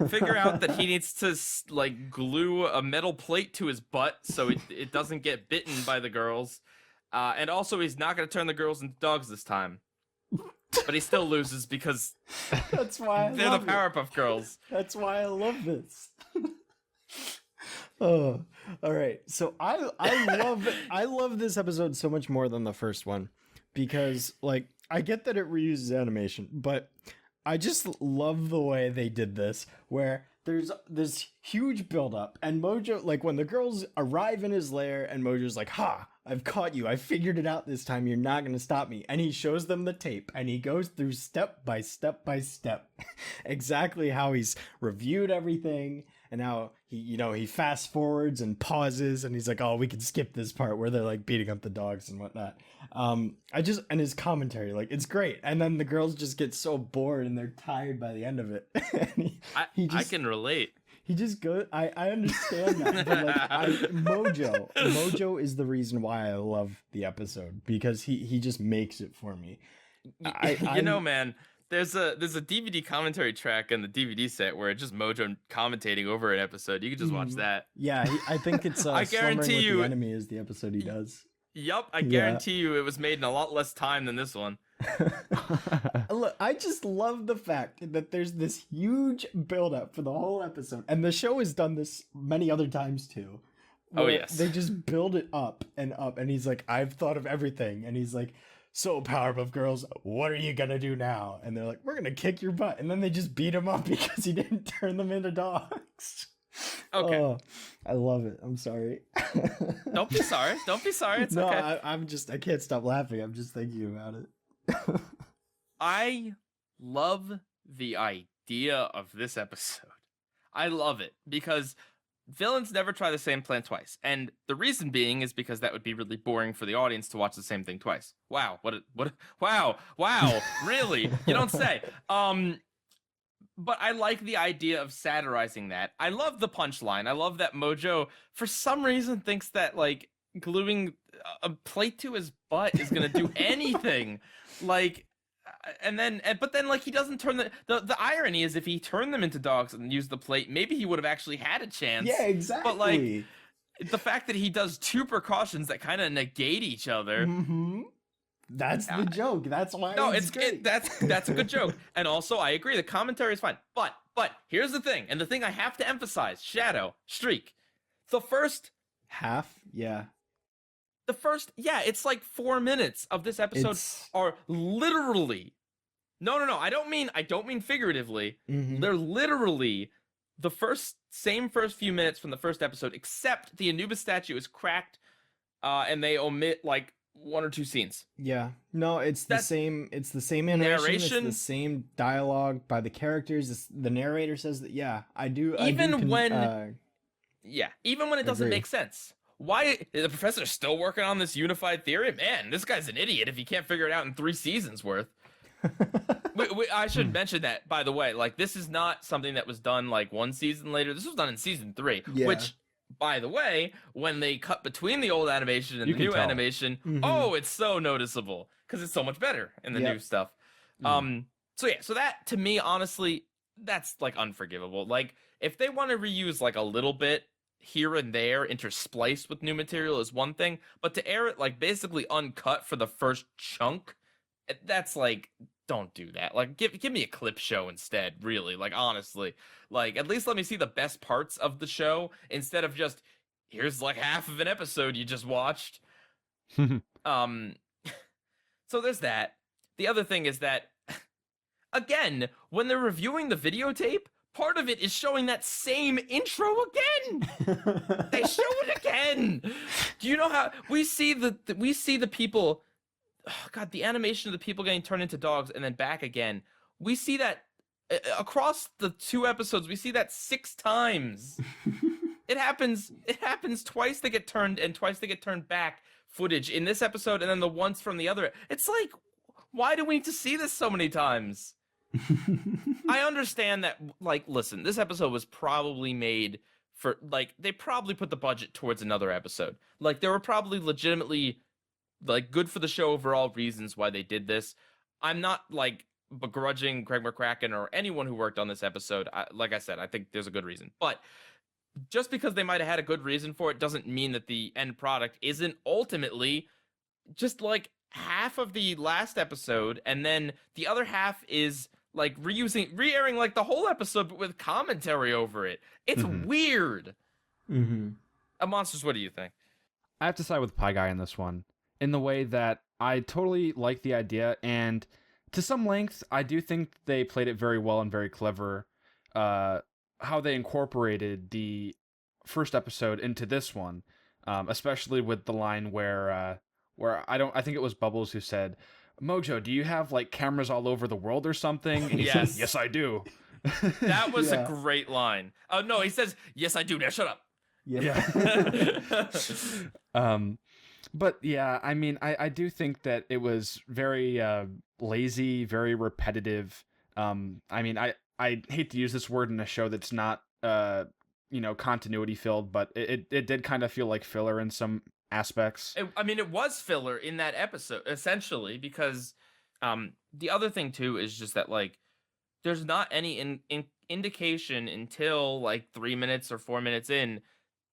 figure out that he needs to like glue a metal plate to his butt so it doesn't get bitten by the girls, and also he's not going to turn the girls into dogs this time, but he still loses because that's why they're the Powerpuff Girls. That's why I love this. Oh, all right. So I love this episode so much more than the first one, because like I get that it reuses animation, but I just love the way they did this, where there's this huge buildup, and Mojo, like when the girls arrive in his lair, and Mojo's like, "Ha! I've caught you. I figured it out this time. You're not going to stop me." And he shows them the tape, and he goes through step by step by step exactly how he's reviewed everything and how he fast forwards and pauses, and he's like, oh, we can skip this part where they're like beating up the dogs and whatnot. And his commentary, like, it's great. And then the girls just get so bored and they're tired by the end of it. I can relate. He just goes. I understand that, but like, Mojo is the reason why I love the episode, because he just makes it for me. Man, there's a DVD commentary track in the DVD set where it's just Mojo commentating over an episode. You can just watch that. Yeah, I think it's. I guarantee you, the enemy is the episode he does. Yup, I guarantee you, it was made in a lot less time than this one. Look, I just love the fact that there's this huge build-up for the whole episode, and the show has done this many other times too. Oh yes, they just build it up, and he's like, I've thought of everything, and he's like, so Powerpuff Girls, what are you gonna do now? And they're like, we're gonna kick your butt, and then they just beat him up because he didn't turn them into dogs. Okay. Oh, I love it. I'm sorry. Don't be sorry. It's no, okay. I can't stop laughing. I'm just thinking about it. I love the idea of this episode. I love it because villains never try the same plan twice. And the reason being is because that would be really boring for the audience to watch the same thing twice. Wow. Wow. Really? You don't say. But I like the idea of satirizing that. I love the punchline. I love that Mojo, for some reason, thinks that, like, gluing a plate to his butt is gonna do anything. Like, but then like, he doesn't turn the irony is, if he turned them into dogs and used the plate, maybe he would have actually had a chance. Yeah, exactly. But like, the fact that he does two precautions that kind of negate each other. Mm-hmm. That's the joke. That's why. No, that's a good joke. And also, I agree, the commentary is fine. But here's the thing, and the thing I have to emphasize: Shadow, Streak, the first half, it's like 4 minutes of this episode are literally. No. I don't mean figuratively. Mm-hmm. They're literally the first few minutes from the first episode, except the Anubis statue is cracked, and they omit like 1 or 2 scenes. Yeah. No, it's the same animation, narration, it's the same dialogue by the characters. The narrator says that, even when it doesn't make sense. Why the professor's still working on this unified theory? Man, this guy's an idiot if he can't figure it out in 3 seasons worth. I should mention that, by the way. Like, this is not something that was done like 1 season later. This was done in season 3, which, by the way, when they cut between the old animation and the new animation, it's so noticeable because it's so much better in the new stuff. So that, to me, honestly, that's like unforgivable. Like, if they want to reuse like a little bit here and there interspliced with new material is one thing, but to air it like basically uncut for the first chunk, that's like, don't do that. Like, give me a clip show instead, really. Like, honestly, like, at least let me see the best parts of the show instead of just, here's like half of an episode you just watched. So there's that. The other thing is that, again, when they're reviewing the videotape, part of it is showing that same intro again. They show it again. Do you know how we see the people? Oh God, the animation of the people getting turned into dogs and then back again. We see that across the 2 episodes. We see that 6 times. It happens twice. They get turned and twice they get turned back. Footage in this episode, and then the once from the other. It's like, why do we need to see this so many times? I understand that, like, listen, this episode was probably made for, like, they probably put the budget towards another episode. Like, there were probably legitimately, like, good for the show overall reasons why they did this. I'm not, like, begrudging Craig McCracken or anyone who worked on this episode. Like I said, I think there's a good reason. But just because they might have had a good reason for it doesn't mean that the end product isn't ultimately just, like, half of the last episode, and then the other half is like re-airing like the whole episode but with commentary over it. It's weird. Monsters, what do you think? I have to side with Pieguy in this one, in the way that I totally like the idea, and to some length I do think they played it very well and very clever, how they incorporated the first episode into this one, especially with the line where I think it was Bubbles who said, Mojo, do you have like cameras all over the world or something? And he said, yes, I do. That was Yeah. a great line. Oh no, he says, "Yes, I do." Now shut up. Yeah. But yeah, I mean, I do think that it was very lazy, very repetitive. I mean, I hate to use this word in a show that's not continuity filled, but it did kind of feel like filler in some aspects. I mean, it was filler in that episode, essentially, because the other thing too is just that like there's not any indication until like 3 minutes or 4 minutes in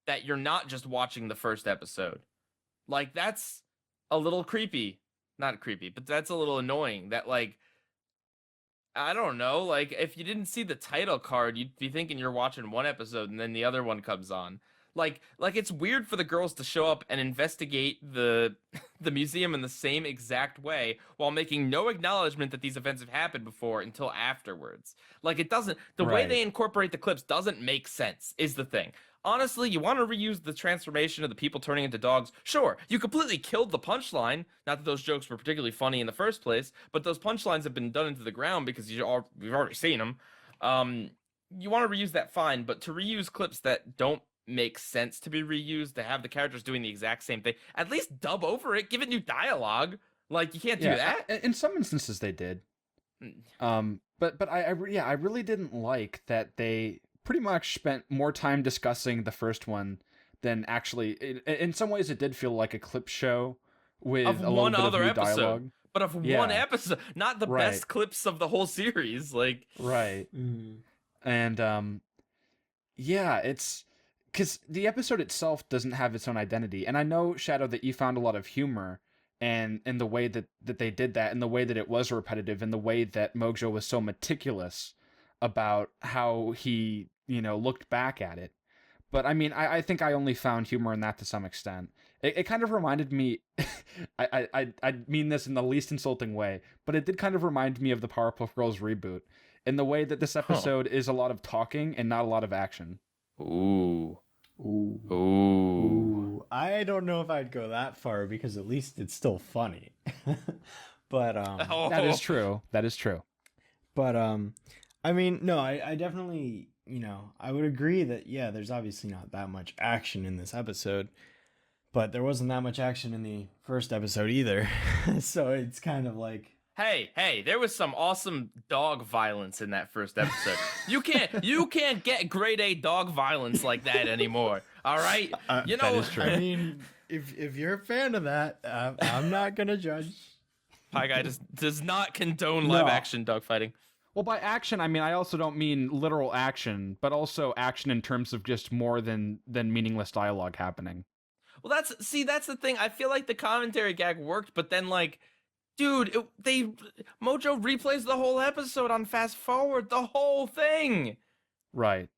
that you're not just watching the first episode. Like that's a little creepy. Not creepy, but that's a little annoying that like I don't know, like if you didn't see the title card, you'd be thinking you're watching one episode and then the other one comes on. Like it's weird for the girls to show up and investigate the the museum in the same exact way while making no acknowledgement that these events have happened before until afterwards. Like it doesn't the way Right. they incorporate the clips doesn't make sense is the thing. Honestly, you want to reuse the transformation of the people turning into dogs? Sure, you completely killed the punchline. Not that those jokes were particularly funny in the first place, but those punchlines have been done into the ground because we've already seen them. You want to reuse that, fine, but to reuse clips that don't make sense to be reused, to have the characters doing the exact same thing, at least dub over it, give it new dialogue. Like you can't do that. In some instances they did. But I really didn't like that they pretty much spent more time discussing the first one than actually. In some ways, it did feel like a clip show with Of a one little bit other of new episode, dialogue. but of Yeah. one episode, not the Right. best clips of the whole series. Like, Right. And yeah, it's because the episode itself doesn't have its own identity, and I know, Shadow, that you found a lot of humor and in the way that they did that, and the way that it was repetitive, and the way that Mojo was so meticulous about how he looked back at it. But I mean, I think I only found humor in that to some extent. It kind of reminded me, I mean this in the least insulting way, but it did kind of remind me of the Powerpuff Girls reboot in the way that this episode is a lot of talking and not a lot of action. ooh, I don't know if I'd go that far because at least it's still funny. But That is true. That is true. But I mean, no, I definitely, I would agree that yeah, there's obviously not that much action in this episode, but there wasn't that much action in the first episode either. So it's kind of like Hey, there was some awesome dog violence in that first episode. You can't get grade A dog violence like that anymore. All right? That is true. I mean, if you're a fan of that, I'm not gonna judge. Pieguy does not condone live action dogfighting. Well, by action, I mean, I also don't mean literal action, but also action in terms of just more than meaningless dialogue happening. Well, that's the thing. I feel like the commentary gag worked, but then like, dude, Mojo replays the whole episode on fast forward, the whole thing. Right.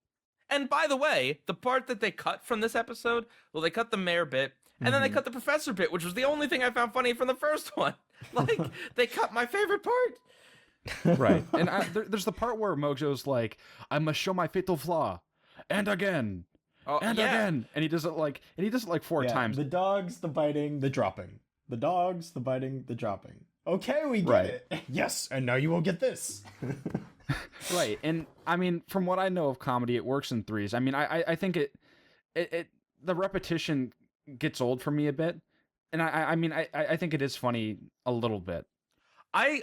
And by the way, the part that they cut from this episode, well, they cut the mayor bit, and then they cut the professor bit, which was the only thing I found funny from the first one. Like, they cut my favorite part. Right. And there's the part where Mojo's like, I must show my fatal flaw. And again. And again. And he does it like 4 times. The dogs, the biting, the dropping. The dogs, the biting, the dropping. Okay, we get Right. it. Yes, and now you will get this. Right. And I mean, from what I know of comedy, it works in threes. I mean, I think it the repetition gets old for me a bit. And I mean, I think it is funny a little bit. I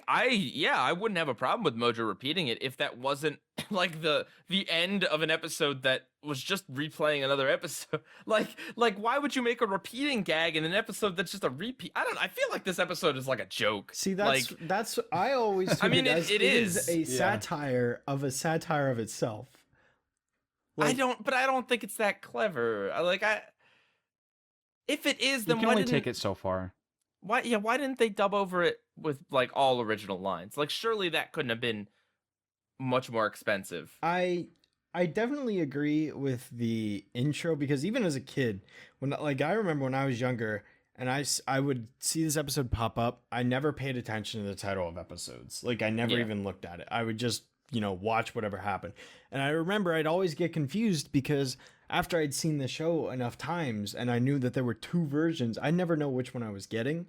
wouldn't have a problem with Mojo repeating it if that wasn't like the end of an episode that was just replaying another episode. Like why would you make a repeating gag in an episode that's just a repeat? I feel like this episode is like a joke. See, that's I always took I mean, it is a Yeah. satire of a satire of itself. I don't think it's that clever. If it is, You then can why only didn't take it so far. why didn't they dub over it with like all original lines? Like surely that couldn't have been much more expensive. I definitely agree with the intro because even as a kid, when I remember when I was younger and I would see this episode pop up, I never paid attention to the title of episodes. Like I never even looked at it. I would just, watch whatever happened. And I remember I'd always get confused because after I'd seen the show enough times and I knew that there were 2 versions, I never know which one I was getting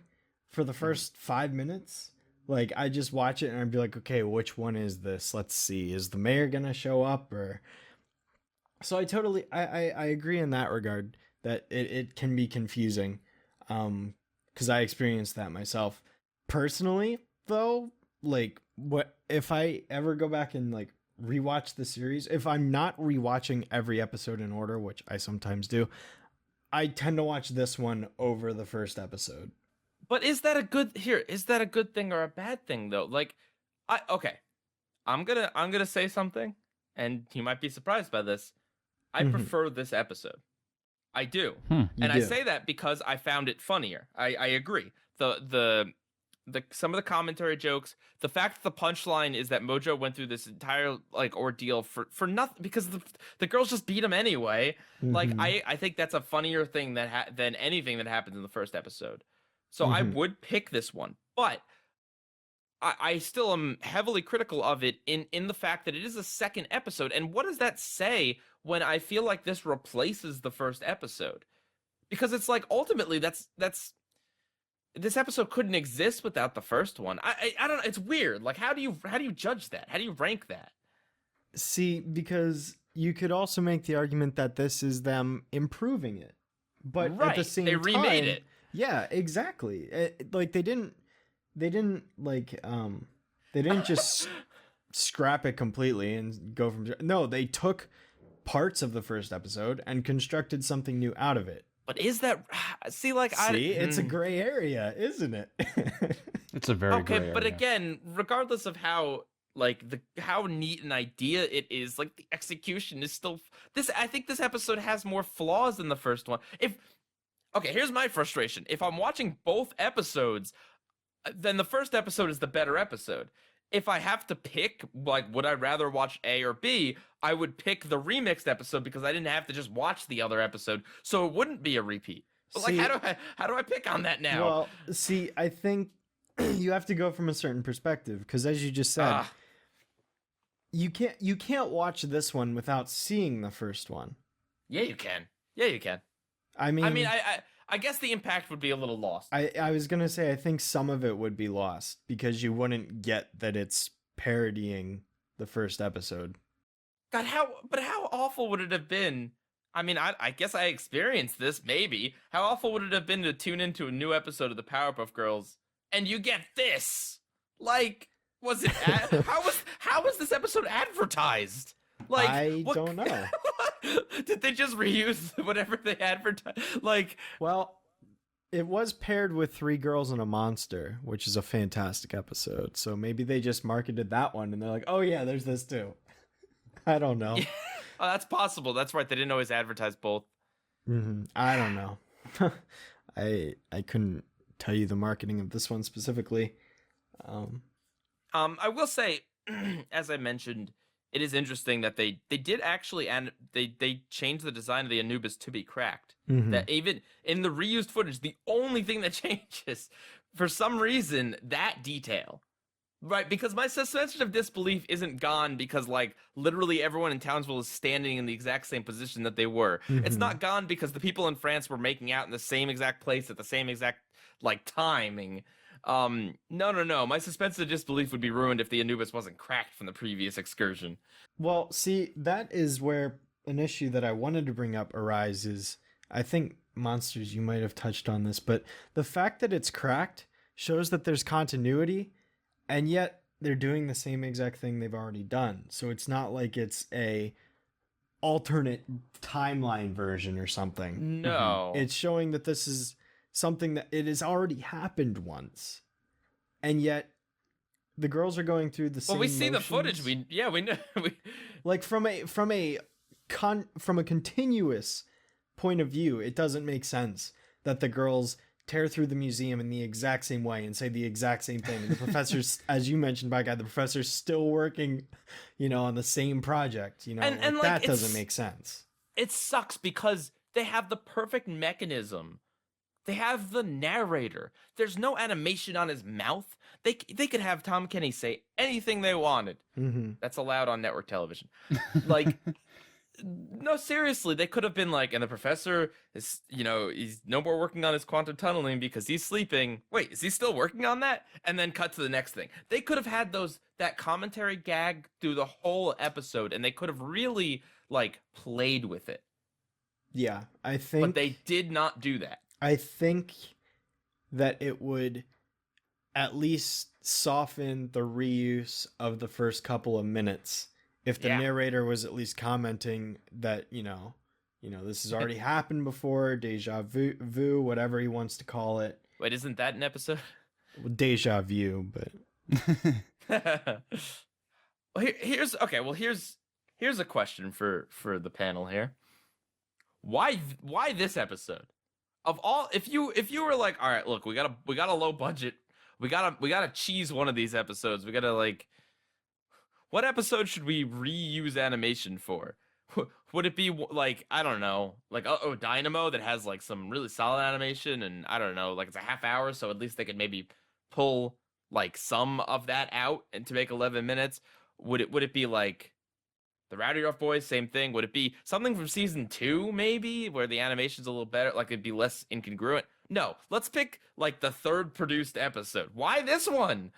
for the first 5 minutes. Like, I just watch it and I'd be like, okay, which one is this? Let's see. Is the mayor gonna show up? Or so I totally I agree in that regard that it can be confusing. Because I experienced that myself. Personally, though, like, what if I ever go back and like rewatch the series, if I'm not rewatching every episode in order, which I sometimes do, I tend to watch this one over the first episode. But is that a good thing or a bad thing though? Like, I'm gonna say something, and you might be surprised by this. I prefer this episode. I do. And I say that because I found it funnier. I agree. The some of the commentary jokes, the fact that the punchline is that Mojo went through this entire like ordeal for nothing because the girls just beat him anyway. Like I think that's a funnier thing than anything that happens in the first episode. So I would pick this one, but I still am heavily critical of it in the fact that it is a second episode. And what does that say when I feel like this replaces the first episode? Because it's like ultimately that's this episode couldn't exist without the first one. I don't know. It's weird. Like how do you judge that? How do you rank that? See, because you could also make the argument that this is them improving it, but at the same time, they remade it. Yeah, exactly. Like they didn't just scrap it completely and go from. No, they took parts of the first episode and constructed something new out of it. But is that it's a gray area, isn't it? It's a very gray area. But again, regardless of how how neat an idea it is, like the execution is still this. I think this episode has more flaws than the first one. Here's my frustration. If I'm watching both episodes, then the first episode is the better episode. If I have to pick, like, would I rather watch A or B, I would pick the remixed episode because I didn't have to just watch the other episode, so it wouldn't be a repeat. But like, how do I pick on that now? Well, see, I think you have to go from a certain perspective because, as you just said, you can't watch this one without seeing the first one. Yeah, you can. Yeah, you can. I mean, I guess the impact would be a little lost. I was gonna say I think some of it would be lost because you wouldn't get that it's parodying the first episode. God, how awful would it have been? I mean, I guess I experienced this, maybe. How awful would it have been to tune into a new episode of the Powerpuff Girls and you get this? Like, was it how was this episode advertised? Like, I don't know. Did they just reuse whatever they advertised? Like, well, it was paired with 3 Girls and a Monster, which is a fantastic episode. So maybe they just marketed that one and they're like, oh yeah, there's this too. I don't know. Yeah. Oh, that's possible. That's right. They didn't always advertise both. I don't know. I couldn't tell you the marketing of this one specifically. I will say, as I mentioned, it is interesting that they did actually, and they changed the design of the Anubis to be cracked. That even in the reused footage, the only thing that changes, for some reason, that detail. Right, because my suspension of disbelief isn't gone because, like, literally everyone in Townsville is standing in the exact same position that they were. It's not gone because the people in France were making out in the same exact place at the same exact, like, timing. No. My suspension of disbelief would be ruined if the Anubis wasn't cracked from the previous excursion. Well, see, that is where an issue that I wanted to bring up arises. I think, Monsters, you might have touched on this, but the fact that it's cracked shows that there's continuity. And yet they're doing the same exact thing they've already done. So it's not like it's a alternate timeline version or something. No. It's showing that this is something that it has already happened once. And yet the girls are going through the same Well, we see motions. the footage. We know. Like from a continuous point of view, it doesn't make sense that the girls tear through the museum in the exact same way and say the exact same thing. And the professor's, as you mentioned, by God, the professor's still working, on the same project, and that doesn't make sense. It sucks because they have the perfect mechanism. They have the narrator. There's no animation on his mouth. They could have Tom Kenny say anything they wanted. That's allowed on network television. Like, no, seriously, they could have been like, and the professor is, he's no more working on his quantum tunneling because he's sleeping. Wait, is he still working on that? And then cut to the next thing. They could have had that commentary gag through the whole episode, and they could have really like played with it. Yeah, I think. But they did not do that. I think that it would at least soften the reuse of the first couple of minutes if the narrator was at least commenting that, this has already happened before, deja vu, whatever he wants to call it. Wait, isn't that an episode? Well, deja vu, but here's a question for the panel here. Why this episode? Of all, if you were like, all right, look, we got a low budget, we gotta cheese one of these episodes, we gotta like, what episode should we reuse animation for? Would it be like, I don't know, like Dynamo that has like some really solid animation, and I don't know, like it's a half hour, so at least they could maybe pull like some of that out and to make 11 minutes? Would it be like the Rowdy Rough Boys, same thing? Would it be something from season 2, maybe, where the animation's a little better, like it'd be less incongruent? No, let's pick like the third produced episode. Why this one?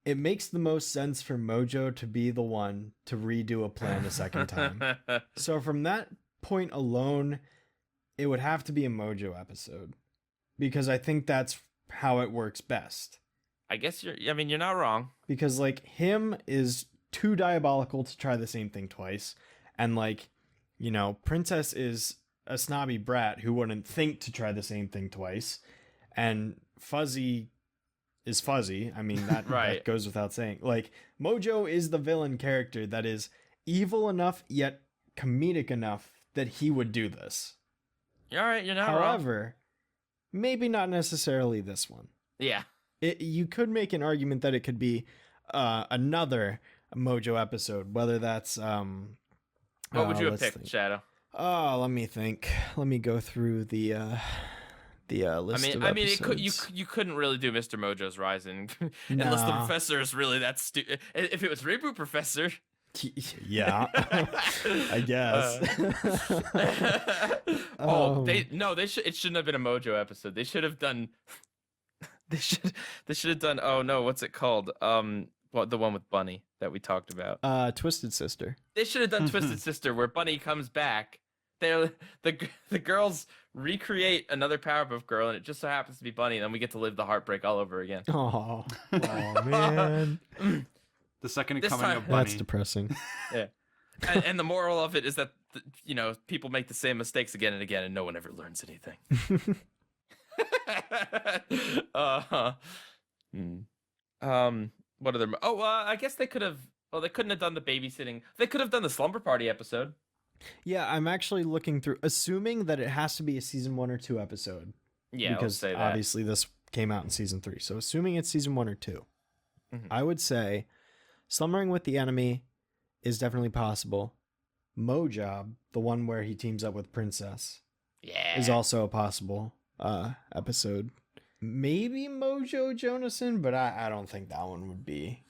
It makes the most sense for Mojo to be the one to redo a plan a second time. So from that point alone, it would have to be a Mojo episode, because I think that's how it works best. I guess you're not wrong. Because like him is too diabolical to try the same thing twice, and like, Princess is a snobby brat who wouldn't think to try the same thing twice, and Fuzzy is Fuzzy. I mean, that, right. That goes without saying. Like, Mojo is the villain character that is evil enough yet comedic enough that he would do this. All right, you're not wrong. However, maybe not necessarily this one. Yeah. You could make an argument that it could be another Mojo episode, whether that's what would you have picked, Shadow? Oh, let me think. Let me go through the list of episodes. You couldn't really do Mr. Mojo's Rising unless the professor is really that stupid. If it was Reboot Professor, yeah, I guess. It shouldn't have been a Mojo episode. They should have done. They should have done. Oh no, what's it called? The one with Bunny that we talked about. Twisted Sister. They should have done Twisted Sister, where Bunny comes back. The girls recreate another Powerpuff Girl, and it just so happens to be Bunny, and then we get to live the heartbreak all over again. Oh man. The second This coming time- of Bunny. That's depressing. Yeah. And the moral of it is that people make the same mistakes again and again, and no one ever learns anything. What other? I guess they could have. Well, they couldn't have done the babysitting. They could have done the slumber party episode. Yeah, I'm actually looking through, assuming that it has to be a season 1 or 2 episode. Yeah, because say that. obviously this came out in season 3. So assuming it's season 1 or 2, I would say Slumbering with the Enemy is definitely possible. Mojob, the one where he teams up with Princess, is also a possible episode. Maybe Mojo Jonason, but I don't think that one would be.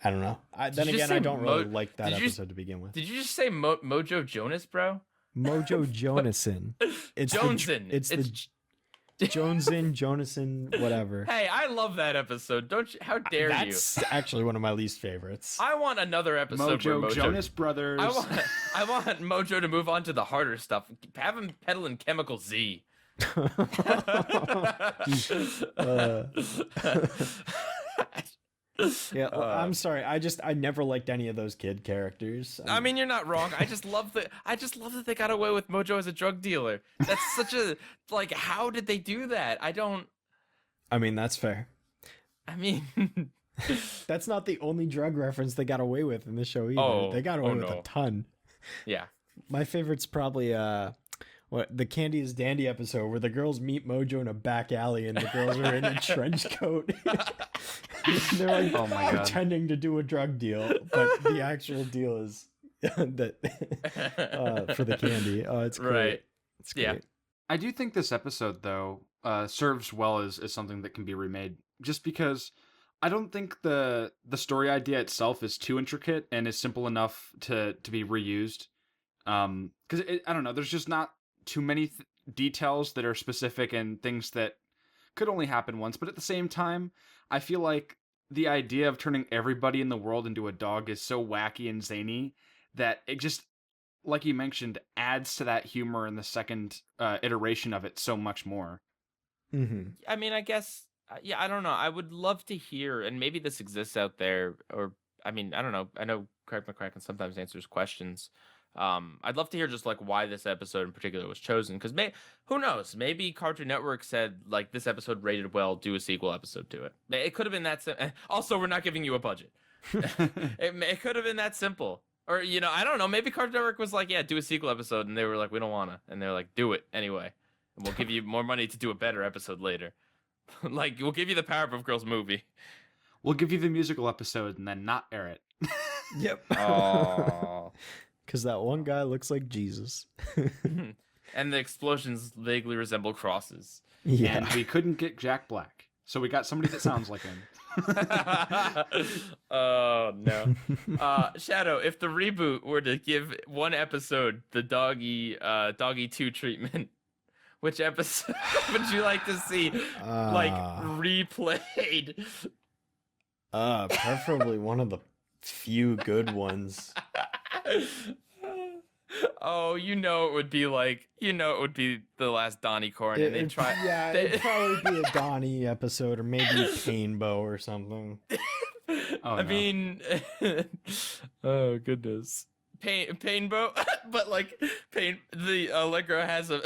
I don't know. Then again, I don't really like that episode to begin with. Did you just say Mojo Jonas, bro? Mojo Jonason. It's Joneson. It's the Joneson, Jonason, whatever. Hey, I love that episode. Don't you? How dare you? That's actually one of my least favorites. I want another episode where Mojo Jonas Brothers. I want Mojo to move on to the harder stuff. Have him peddling Chemical Z. Yeah, I'm sorry. I never liked any of those kid characters. I mean, you're not wrong. I just love that they got away with Mojo as a drug dealer. That's such a how did they do that? I mean, that's fair. I mean, that's not the only drug reference they got away with in the show either. They got away with a ton. Yeah. My favorite's probably the Candy is Dandy episode where the girls meet Mojo in a back alley and the girls are in a trench coat. They're like pretending to do a drug deal, but the actual deal is that for the candy. Oh, it's great. Right. It's great. Yeah. I do think this episode, though, serves well as something that can be remade, just because I don't think the story idea itself is too intricate and is simple enough to be reused. Because I don't know, there's just not too many details that are specific and things that could only happen once. But at the same time, I feel like the idea of turning everybody in the world into a dog is so wacky and zany that it just, like you mentioned, adds to that humor in the second iteration of it so much more. Mm-hmm. I mean, I guess, yeah, I don't know. I would love to hear, and maybe this exists out there, or, I mean, I don't know. I know Craig McCracken sometimes answers questions. I'd love to hear just like why this episode in particular was chosen, because who knows? Maybe Cartoon Network said like this episode rated well, do a sequel episode to it. It could have been that simple. Also, we're not giving you a budget. It could have been that simple. Or, you know, I don't know. Maybe Cartoon Network was like, yeah, do a sequel episode. And they were like, we don't want to. And they're like, do it anyway. And we'll give you more money to do a better episode later. Like, we'll give you the Powerpuff Girls movie. We'll give you the musical episode and then not air it. Yep. Oh. Because that one guy looks like Jesus. And the explosions vaguely resemble crosses. Yeah. And we couldn't get Jack Black. So we got somebody that sounds like him. Oh, no. Shadow, if the reboot were to give one episode the Doggy Two treatment, which episode would you like to see replayed? Preferably one of the few good ones. Oh, it would be the last Donnie Corn, and they'd try. Yeah, it'd probably be a Donnie episode, or maybe Painbow or something. I mean, oh goodness, Painbow, but like the Allegro has a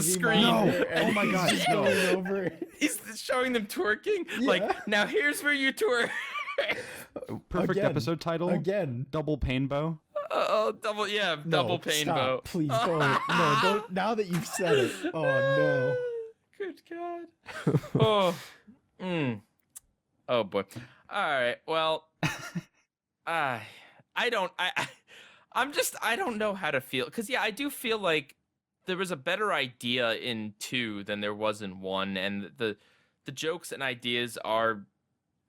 screen. No. Oh my god, no. Over. He's showing them twerking. Yeah. Like, now here's where you twerk. Perfect Again. episode title. Again. Double Painbow. Double No, Painbow. stop. Please don't. No, don't. Now that you've said it. Oh no. Good God. Oh. Oh boy. All right. Well, I don't know how to feel, because yeah, I do feel like there was a better idea in 2 than there was in 1, and the jokes and ideas are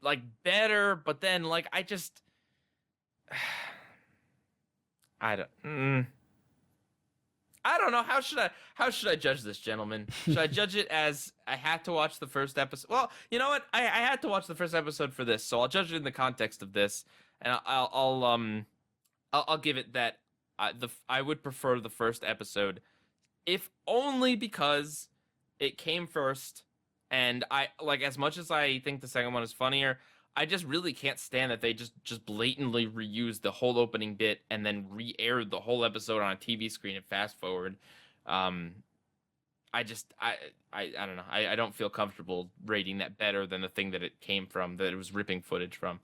like better, but then like I don't know. How should I judge this, gentlemen? Should I judge it as I had to watch the first episode? Well, you know what? I had to watch the first episode for this, so I'll judge it in the context of this, and I'll give it that I would prefer the first episode, if only because it came first, and I like, as much as I think the second one is funnier, I just really can't stand that they just blatantly reused the whole opening bit and then re-aired the whole episode on a TV screen and fast forward. I don't know. I don't feel comfortable rating that better than the thing that it came from, that it was ripping footage from,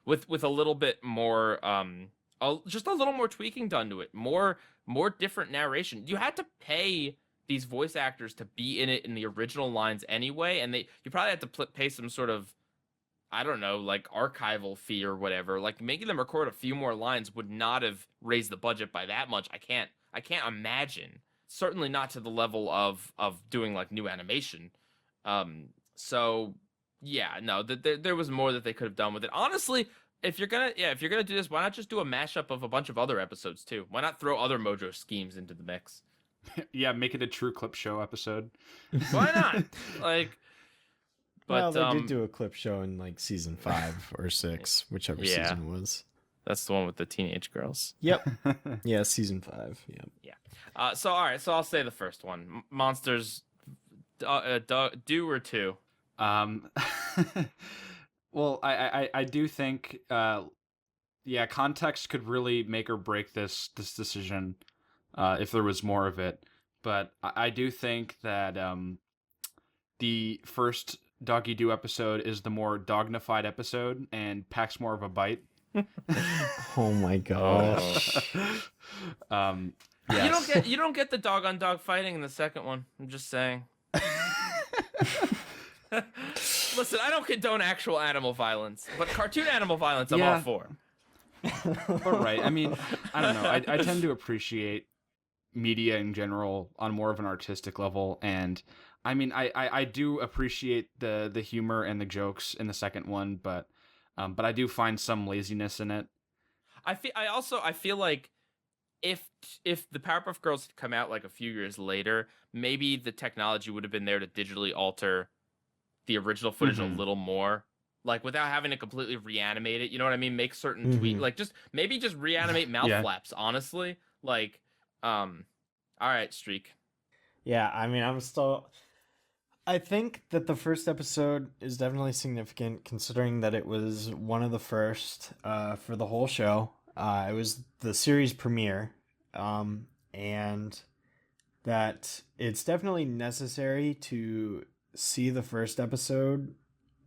with a little bit more, just a little more tweaking done to it, more different narration. You had to pay these voice actors to be in it in the original lines anyway, and you probably had to pay some sort of, I don't know, like archival fee or whatever. Like, making them record a few more lines would not have raised the budget by that much. I can't imagine. Certainly not to the level of doing like new animation. So yeah, no, there was more that they could have done with it. Honestly, if you're gonna do this, why not just do a mashup of a bunch of other episodes too? Why not throw other Mojo schemes into the mix? Yeah, make it a true clip show episode. Why not? Like, but well, they did do a clip show in like season 5 or 6, whichever season it was. That's the one with the teenage girls. Yep. Yeah, season 5. Yep. Yeah. So all right. So I'll say the first one. Monsters. Do or 2. Well, I do think, context could really make or break this decision, if there was more of it. But I do think that the first Doggy Two episode is the more dognified episode and packs more of a bite. Oh my gosh. Yes. You don't get the dog on dog fighting in the second one. I'm just saying. Listen, I don't condone actual animal violence, but cartoon animal violence I'm all for. But right, I mean, I don't know. I tend to appreciate media in general on more of an artistic level, and I mean, I do appreciate the humor and the jokes in the second one, but I do find some laziness in it. I feel like if the Powerpuff Girls had come out like a few years later, maybe the technology would have been there to digitally alter the original footage a little more, like without having to completely reanimate it. You know what I mean? Make certain tweak, like just reanimate mouth flaps. Honestly, like, all right, Streak. Yeah, I mean, I think that the first episode is definitely significant, considering that it was one of the first for the whole show. It was the series premiere, and that it's definitely necessary to see the first episode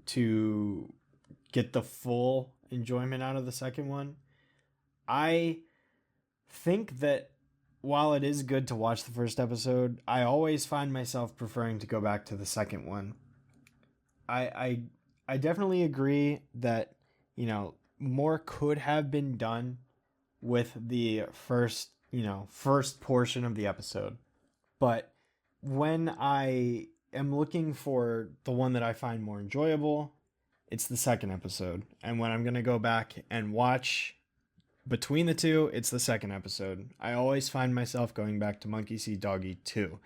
to get the full enjoyment out of the second one. I think that while it is good to watch the first episode, I always find myself preferring to go back to the second one. I definitely agree that, you know, more could have been done with the first portion of the episode. But when I am looking for the one that I find more enjoyable, it's the second episode. And when I'm going to go back and watch between the two, it's the second episode. I always find myself going back to Monkey See Doggy 2.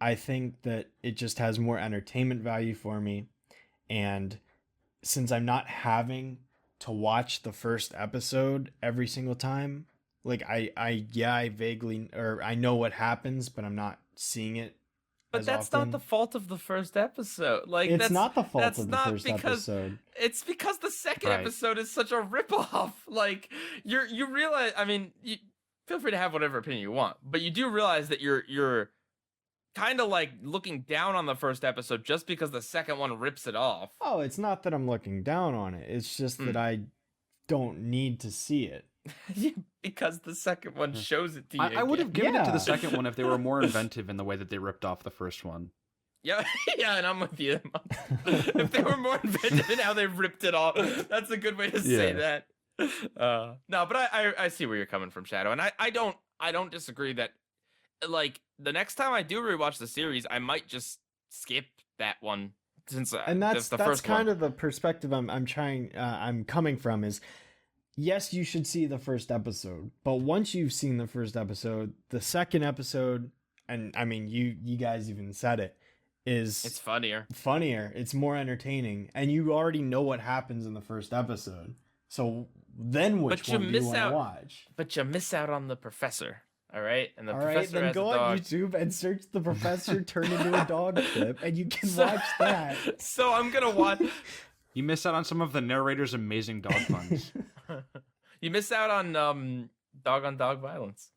I think that it just has more entertainment value for me. And since I'm not having to watch the first episode every single time, like I vaguely, or I know what happens, but I'm not seeing it. But that's not the fault of the first episode. Like, it's that's not the fault that's of the not first because episode. It's because the second Right. episode is such a ripoff. Like, you realize. I mean, you feel free to have whatever opinion you want, but you do realize that you're kind of like looking down on the first episode just because the second one rips it off. Oh, it's not that I'm looking down on it. It's just that I don't need to see it. Because the second one shows it to you. I would have given it to Yeah. the second one if they were more inventive in the way that they ripped off the first one. Yeah, yeah, and I'm with you. If they were more inventive in how they ripped it off, that's a good way to say that. No, but I see where you're coming from, Shadow, and I don't disagree that, like, the next time I do rewatch the series, I might just skip that one since And that's the first kind one. of the perspective I'm coming from is, yes, you should see the first episode, but once you've seen the first episode, the second episode, and I mean you guys even said it, is It's funnier. It's more entertaining, and you already know what happens in the first episode. So then which one do you want to watch? But you miss out on the professor. All right, and the All right, professor then has go a on dog. YouTube and search the professor turn into a dog clip, and you can watch that. So I'm gonna watch. You miss out on some of the narrator's amazing dog puns. You miss out on dog violence,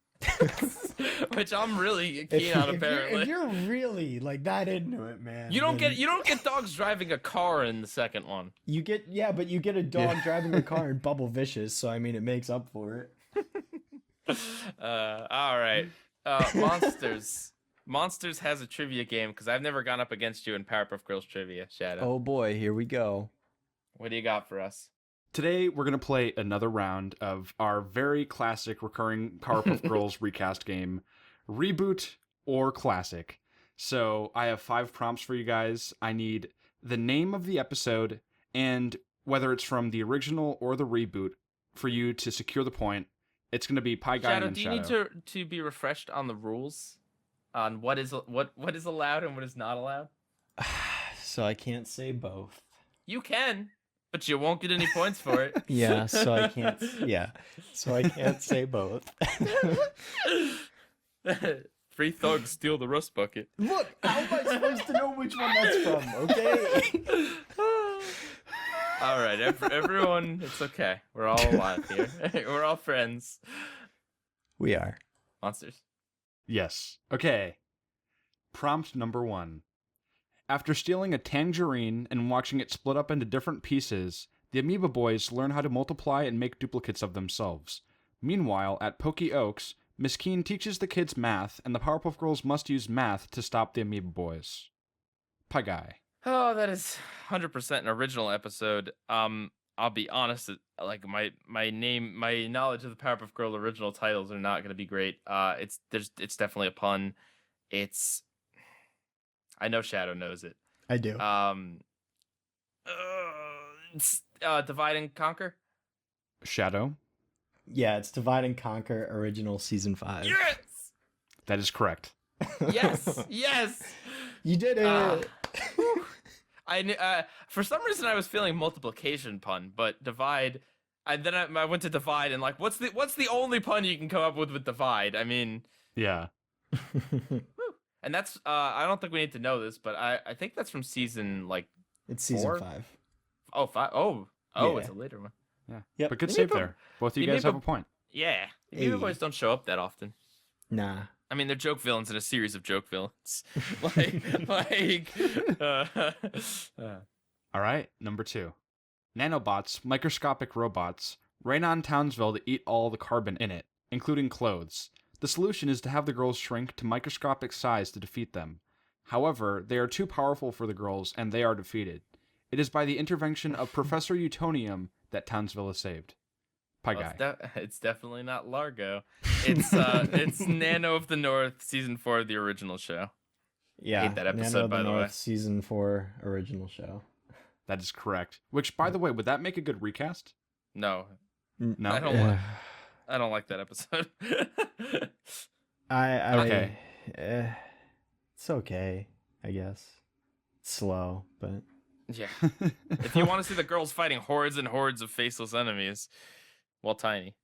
which I'm really keen on. Apparently, if you're really like that into it, man, you don't then get dogs driving a car in the second one. you get but you get a dog driving a car in Bubble Vicious, so I mean it makes up for it. All right, Monsters has a trivia game because I've never gone up against you in Powerpuff Girls trivia. Shadow, Oh boy, here we go. what do you got for us? Today, we're going to play another round of our very classic recurring Powerpuff Girls recast game, Reboot or Classic. So I have 5 prompts for you guys. I need the name of the episode and whether it's from the original or the reboot for you to secure the point. It's going to be Pieguy Shadow, and do then you Shadow. need to be refreshed on the rules, on what is allowed and what is not allowed? So I can't say both. You can, but you won't get any points for it. Yeah, so I can't. Yeah, so I can't say both. Three thugs steal the rust bucket. Look, how am I supposed to know which one that's from? Okay. All right, everyone, it's okay. We're all alive here. We're all friends. We are. Monsters. Yes. Okay. Prompt number 1. After stealing a tangerine and watching it split up into different pieces, the Amoeba Boys learn how to multiply and make duplicates of themselves. Meanwhile, at Pokey Oaks, Miss Keen teaches the kids math, and the Powerpuff Girls must use math to stop the Amoeba Boys. Pieguy. Oh, that is 100% an original episode. I'll be honest, like my knowledge of the Powerpuff Girl original titles are not going to be great. It's definitely a pun. I know Shadow knows it. I do. It's Divide and Conquer. Shadow. Yeah, it's Divide and Conquer original season 5. Yes. That is correct. Yes. Yes. You did it. I knew, for some reason I was feeling multiplication pun, but divide. And then I went to divide and like, what's the only pun you can come up with divide? I mean, Yeah. and that's I don't think we need to know this, but I think that's from season like It's season 4? 5. Oh, 5. Oh, Yeah. it's a later one. Yeah. Yep. But good You save mean there. Both of you you guys mean have a point. Yeah, the Hey. boys don't show up that often. Nah. I mean, they're joke villains in a series of joke villains. All right, number 2. Nanobots, microscopic robots, rain on Townsville to eat all the carbon in it, including clothes. The solution is to have the girls shrink to microscopic size to defeat them. However, they are too powerful for the girls, and they are defeated. It is by the intervention of Professor Utonium that Townsville is saved. Pieguy. Well, it's definitely not Largo. It's Nano of the North, season 4 of the original show. Yeah. hate that episode, Nano of by the way. North, season 4 original show. That is correct. Which, by the way, would that make a good recast? No, No. I don't like that episode. Okay. It's okay, I guess. It's slow, but Yeah. If you want to see the girls fighting hordes and hordes of faceless enemies, well, tiny.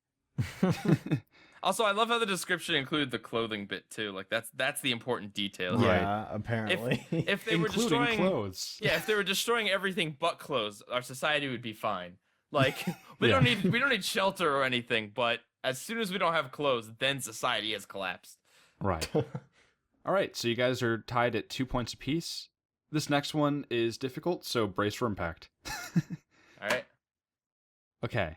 Also, I love how the description included the clothing bit too. Like that's the important detail. Right. yeah, apparently. If they were Including destroying clothes. Yeah, if they were destroying everything but clothes, our society would be fine. Like we Yeah. don't need shelter or anything, but as soon as we don't have clothes, then society has collapsed. Right. All right, so you guys are tied at 2 points apiece. This next one is difficult, so brace for impact. All right. Okay.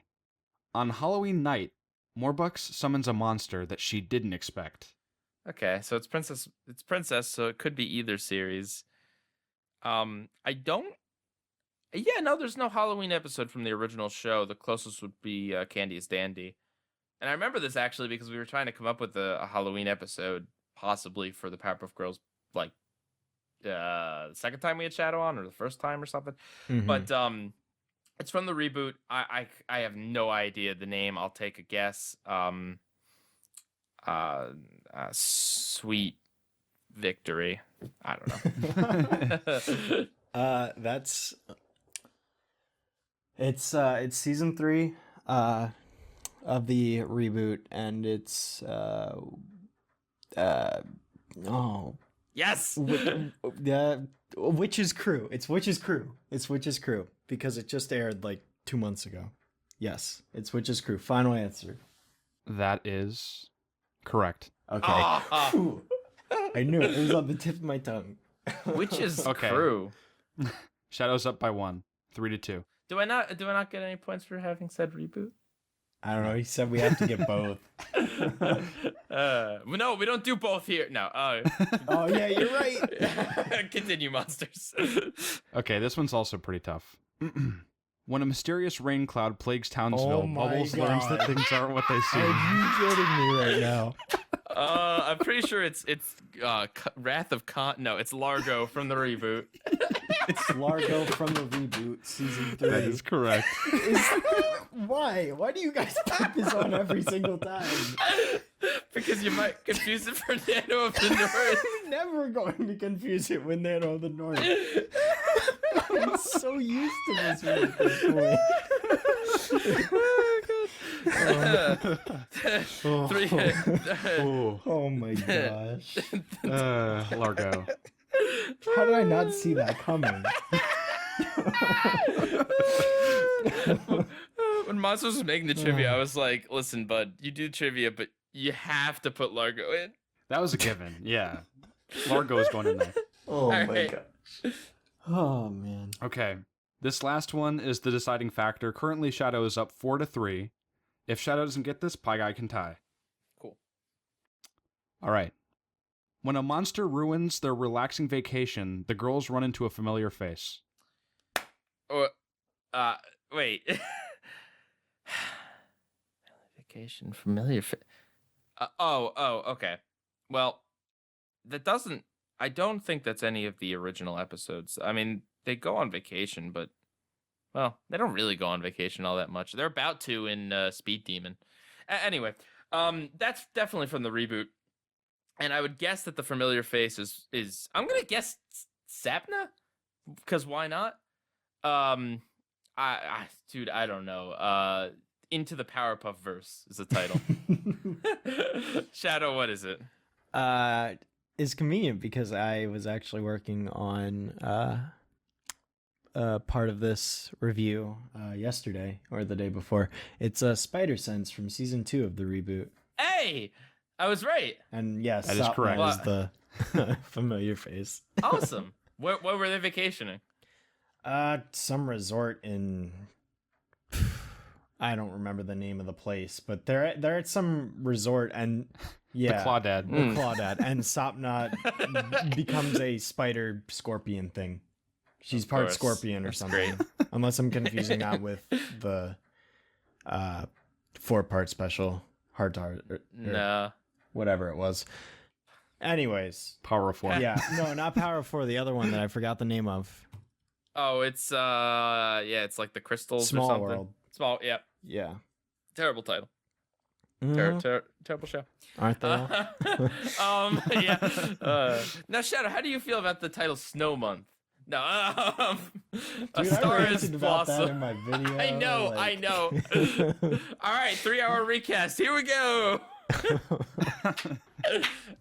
On Halloween night, Morbucks summons a monster that she didn't expect. Okay, so it's Princess, so it could be either series. There's no Halloween episode from the original show. The closest would be Candy is Dandy. And I remember this actually because we were trying to come up with a Halloween episode, possibly for the Powerpuff Girls, like the second time we had Shadow on, or the first time or something. Mhm. But it's from the reboot. I have no idea the name. I'll take a guess. Sweet Victory. I don't know. It's season 3 of the reboot, and it's Yes. the Witch's Crew. It's Witch's Crew. It's Witch's Crew because it just aired like 2 months ago. Yes, it's Witch's Crew. Final answer. That is correct. Okay. Whew. I knew it. It was on the tip of my tongue. Which is Okay. Crew. Shadow's up by 1, 3-2. Do I not get any points for having said reboot? I don't know. He said we have to get both. No, we don't do both here. No. Oh yeah, you're right. Continue, monsters. Okay, this one's also pretty tough. When a mysterious rain cloud plagues Townsville, Oh my Bubbles learns that God. things aren't what they seem. Are you kidding me right now? I'm pretty sure it's Wrath of Con. No, it's Largo from the reboot. It's Largo from the reboot, season 3. That is correct. Why? Why do you guys put this on every single time? Because you might confuse it for Nano of the North. I'm never going to confuse it with Nano of the North. I'm so used to this one at this point. Oh my gosh. Largo. How did I not see that coming? When Monsters was making the trivia, I was like, listen, bud, you do trivia, but you have to put Largo in. That was a given, yeah. Largo is going in there. Oh my right. gosh. Oh man. Okay, this last one is the deciding factor. Currently, Shadow is up 4-3. If Shadow doesn't get this, Pieguy can tie. Cool. All right. When a monster ruins their relaxing vacation, the girls run into a familiar face. Wait. Vacation, familiar. Okay. Well, I don't think that's any of the original episodes. I mean, they go on vacation, but, well, they don't really go on vacation all that much. They're about to in Speed Demon. Anyway, that's definitely from the reboot, and I would guess that the familiar face is I'm gonna guess Sapna, because why not? Dude, I don't know. Into the Powerpuff verse is the title. Shadow, what is it? It's convenient because I was actually working on part of this review yesterday or the day before. It's Spider Sense from season 2 of the reboot. Hey, I was right. And yes, that is correct. Is the familiar face. Awesome. Where were they vacationing? Some resort in. I don't remember the name of the place, but they're at some resort, and yeah, The Clawdad. the Clawdad, and Sapna becomes a spider scorpion thing. She's Of part course. scorpion or That's something. great. Unless I'm confusing that with the 4-part special Heart to Heart or No. whatever it was. Anyways, Power of 4. yeah, no, not Power 4. The other one that I forgot the name of. Oh, it's it's like the crystals or Small something. World. Small, yeah. Yeah. Terrible title. Mhm. Terrible show. Aren't they all? Yeah. Now, Shadow, how do you feel about the title Snow Month? No, a Dude, star I is ranted about that blossom. in my video. I know. All right, 3-hour recast. Here we go.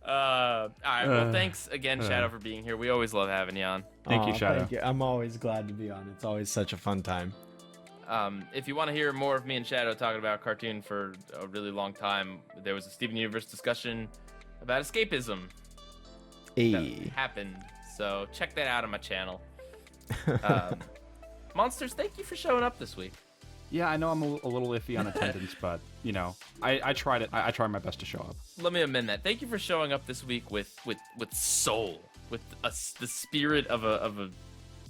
All right. Well, thanks again, Shadow, for being here. We always love having you on. Thank you, Aw, Shadow. Thank you. I'm always glad to be on. It's always such a fun time. If you want to hear more of me and Shadow talking about cartoon for a really long time, there was a Steven Universe discussion about escapism that happened. So check that out on my channel. Monsters, thank you for showing up this week. Yeah, I know I'm a little iffy on attendance, but you know, I tried it. I tried my best to show up. Let me amend that. Thank you for showing up this week with soul, with the spirit of a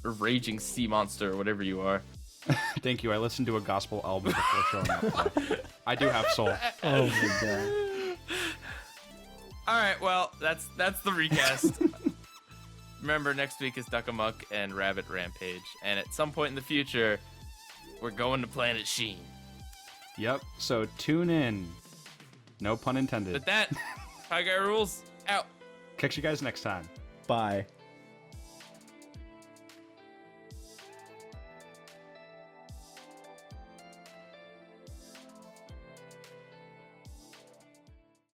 raging sea monster or whatever you are. Thank you. I listened to a gospel album before showing up. So I do have soul. Oh my god. All right, well, that's the recast. Remember, next week is Duck Amuck and Rabbit Rampage, and at some point in the future, we're going to Planet Sheen. Yep. So tune in. No pun intended. With that, PIEGUYRULZ out. Catch you guys next time. Bye.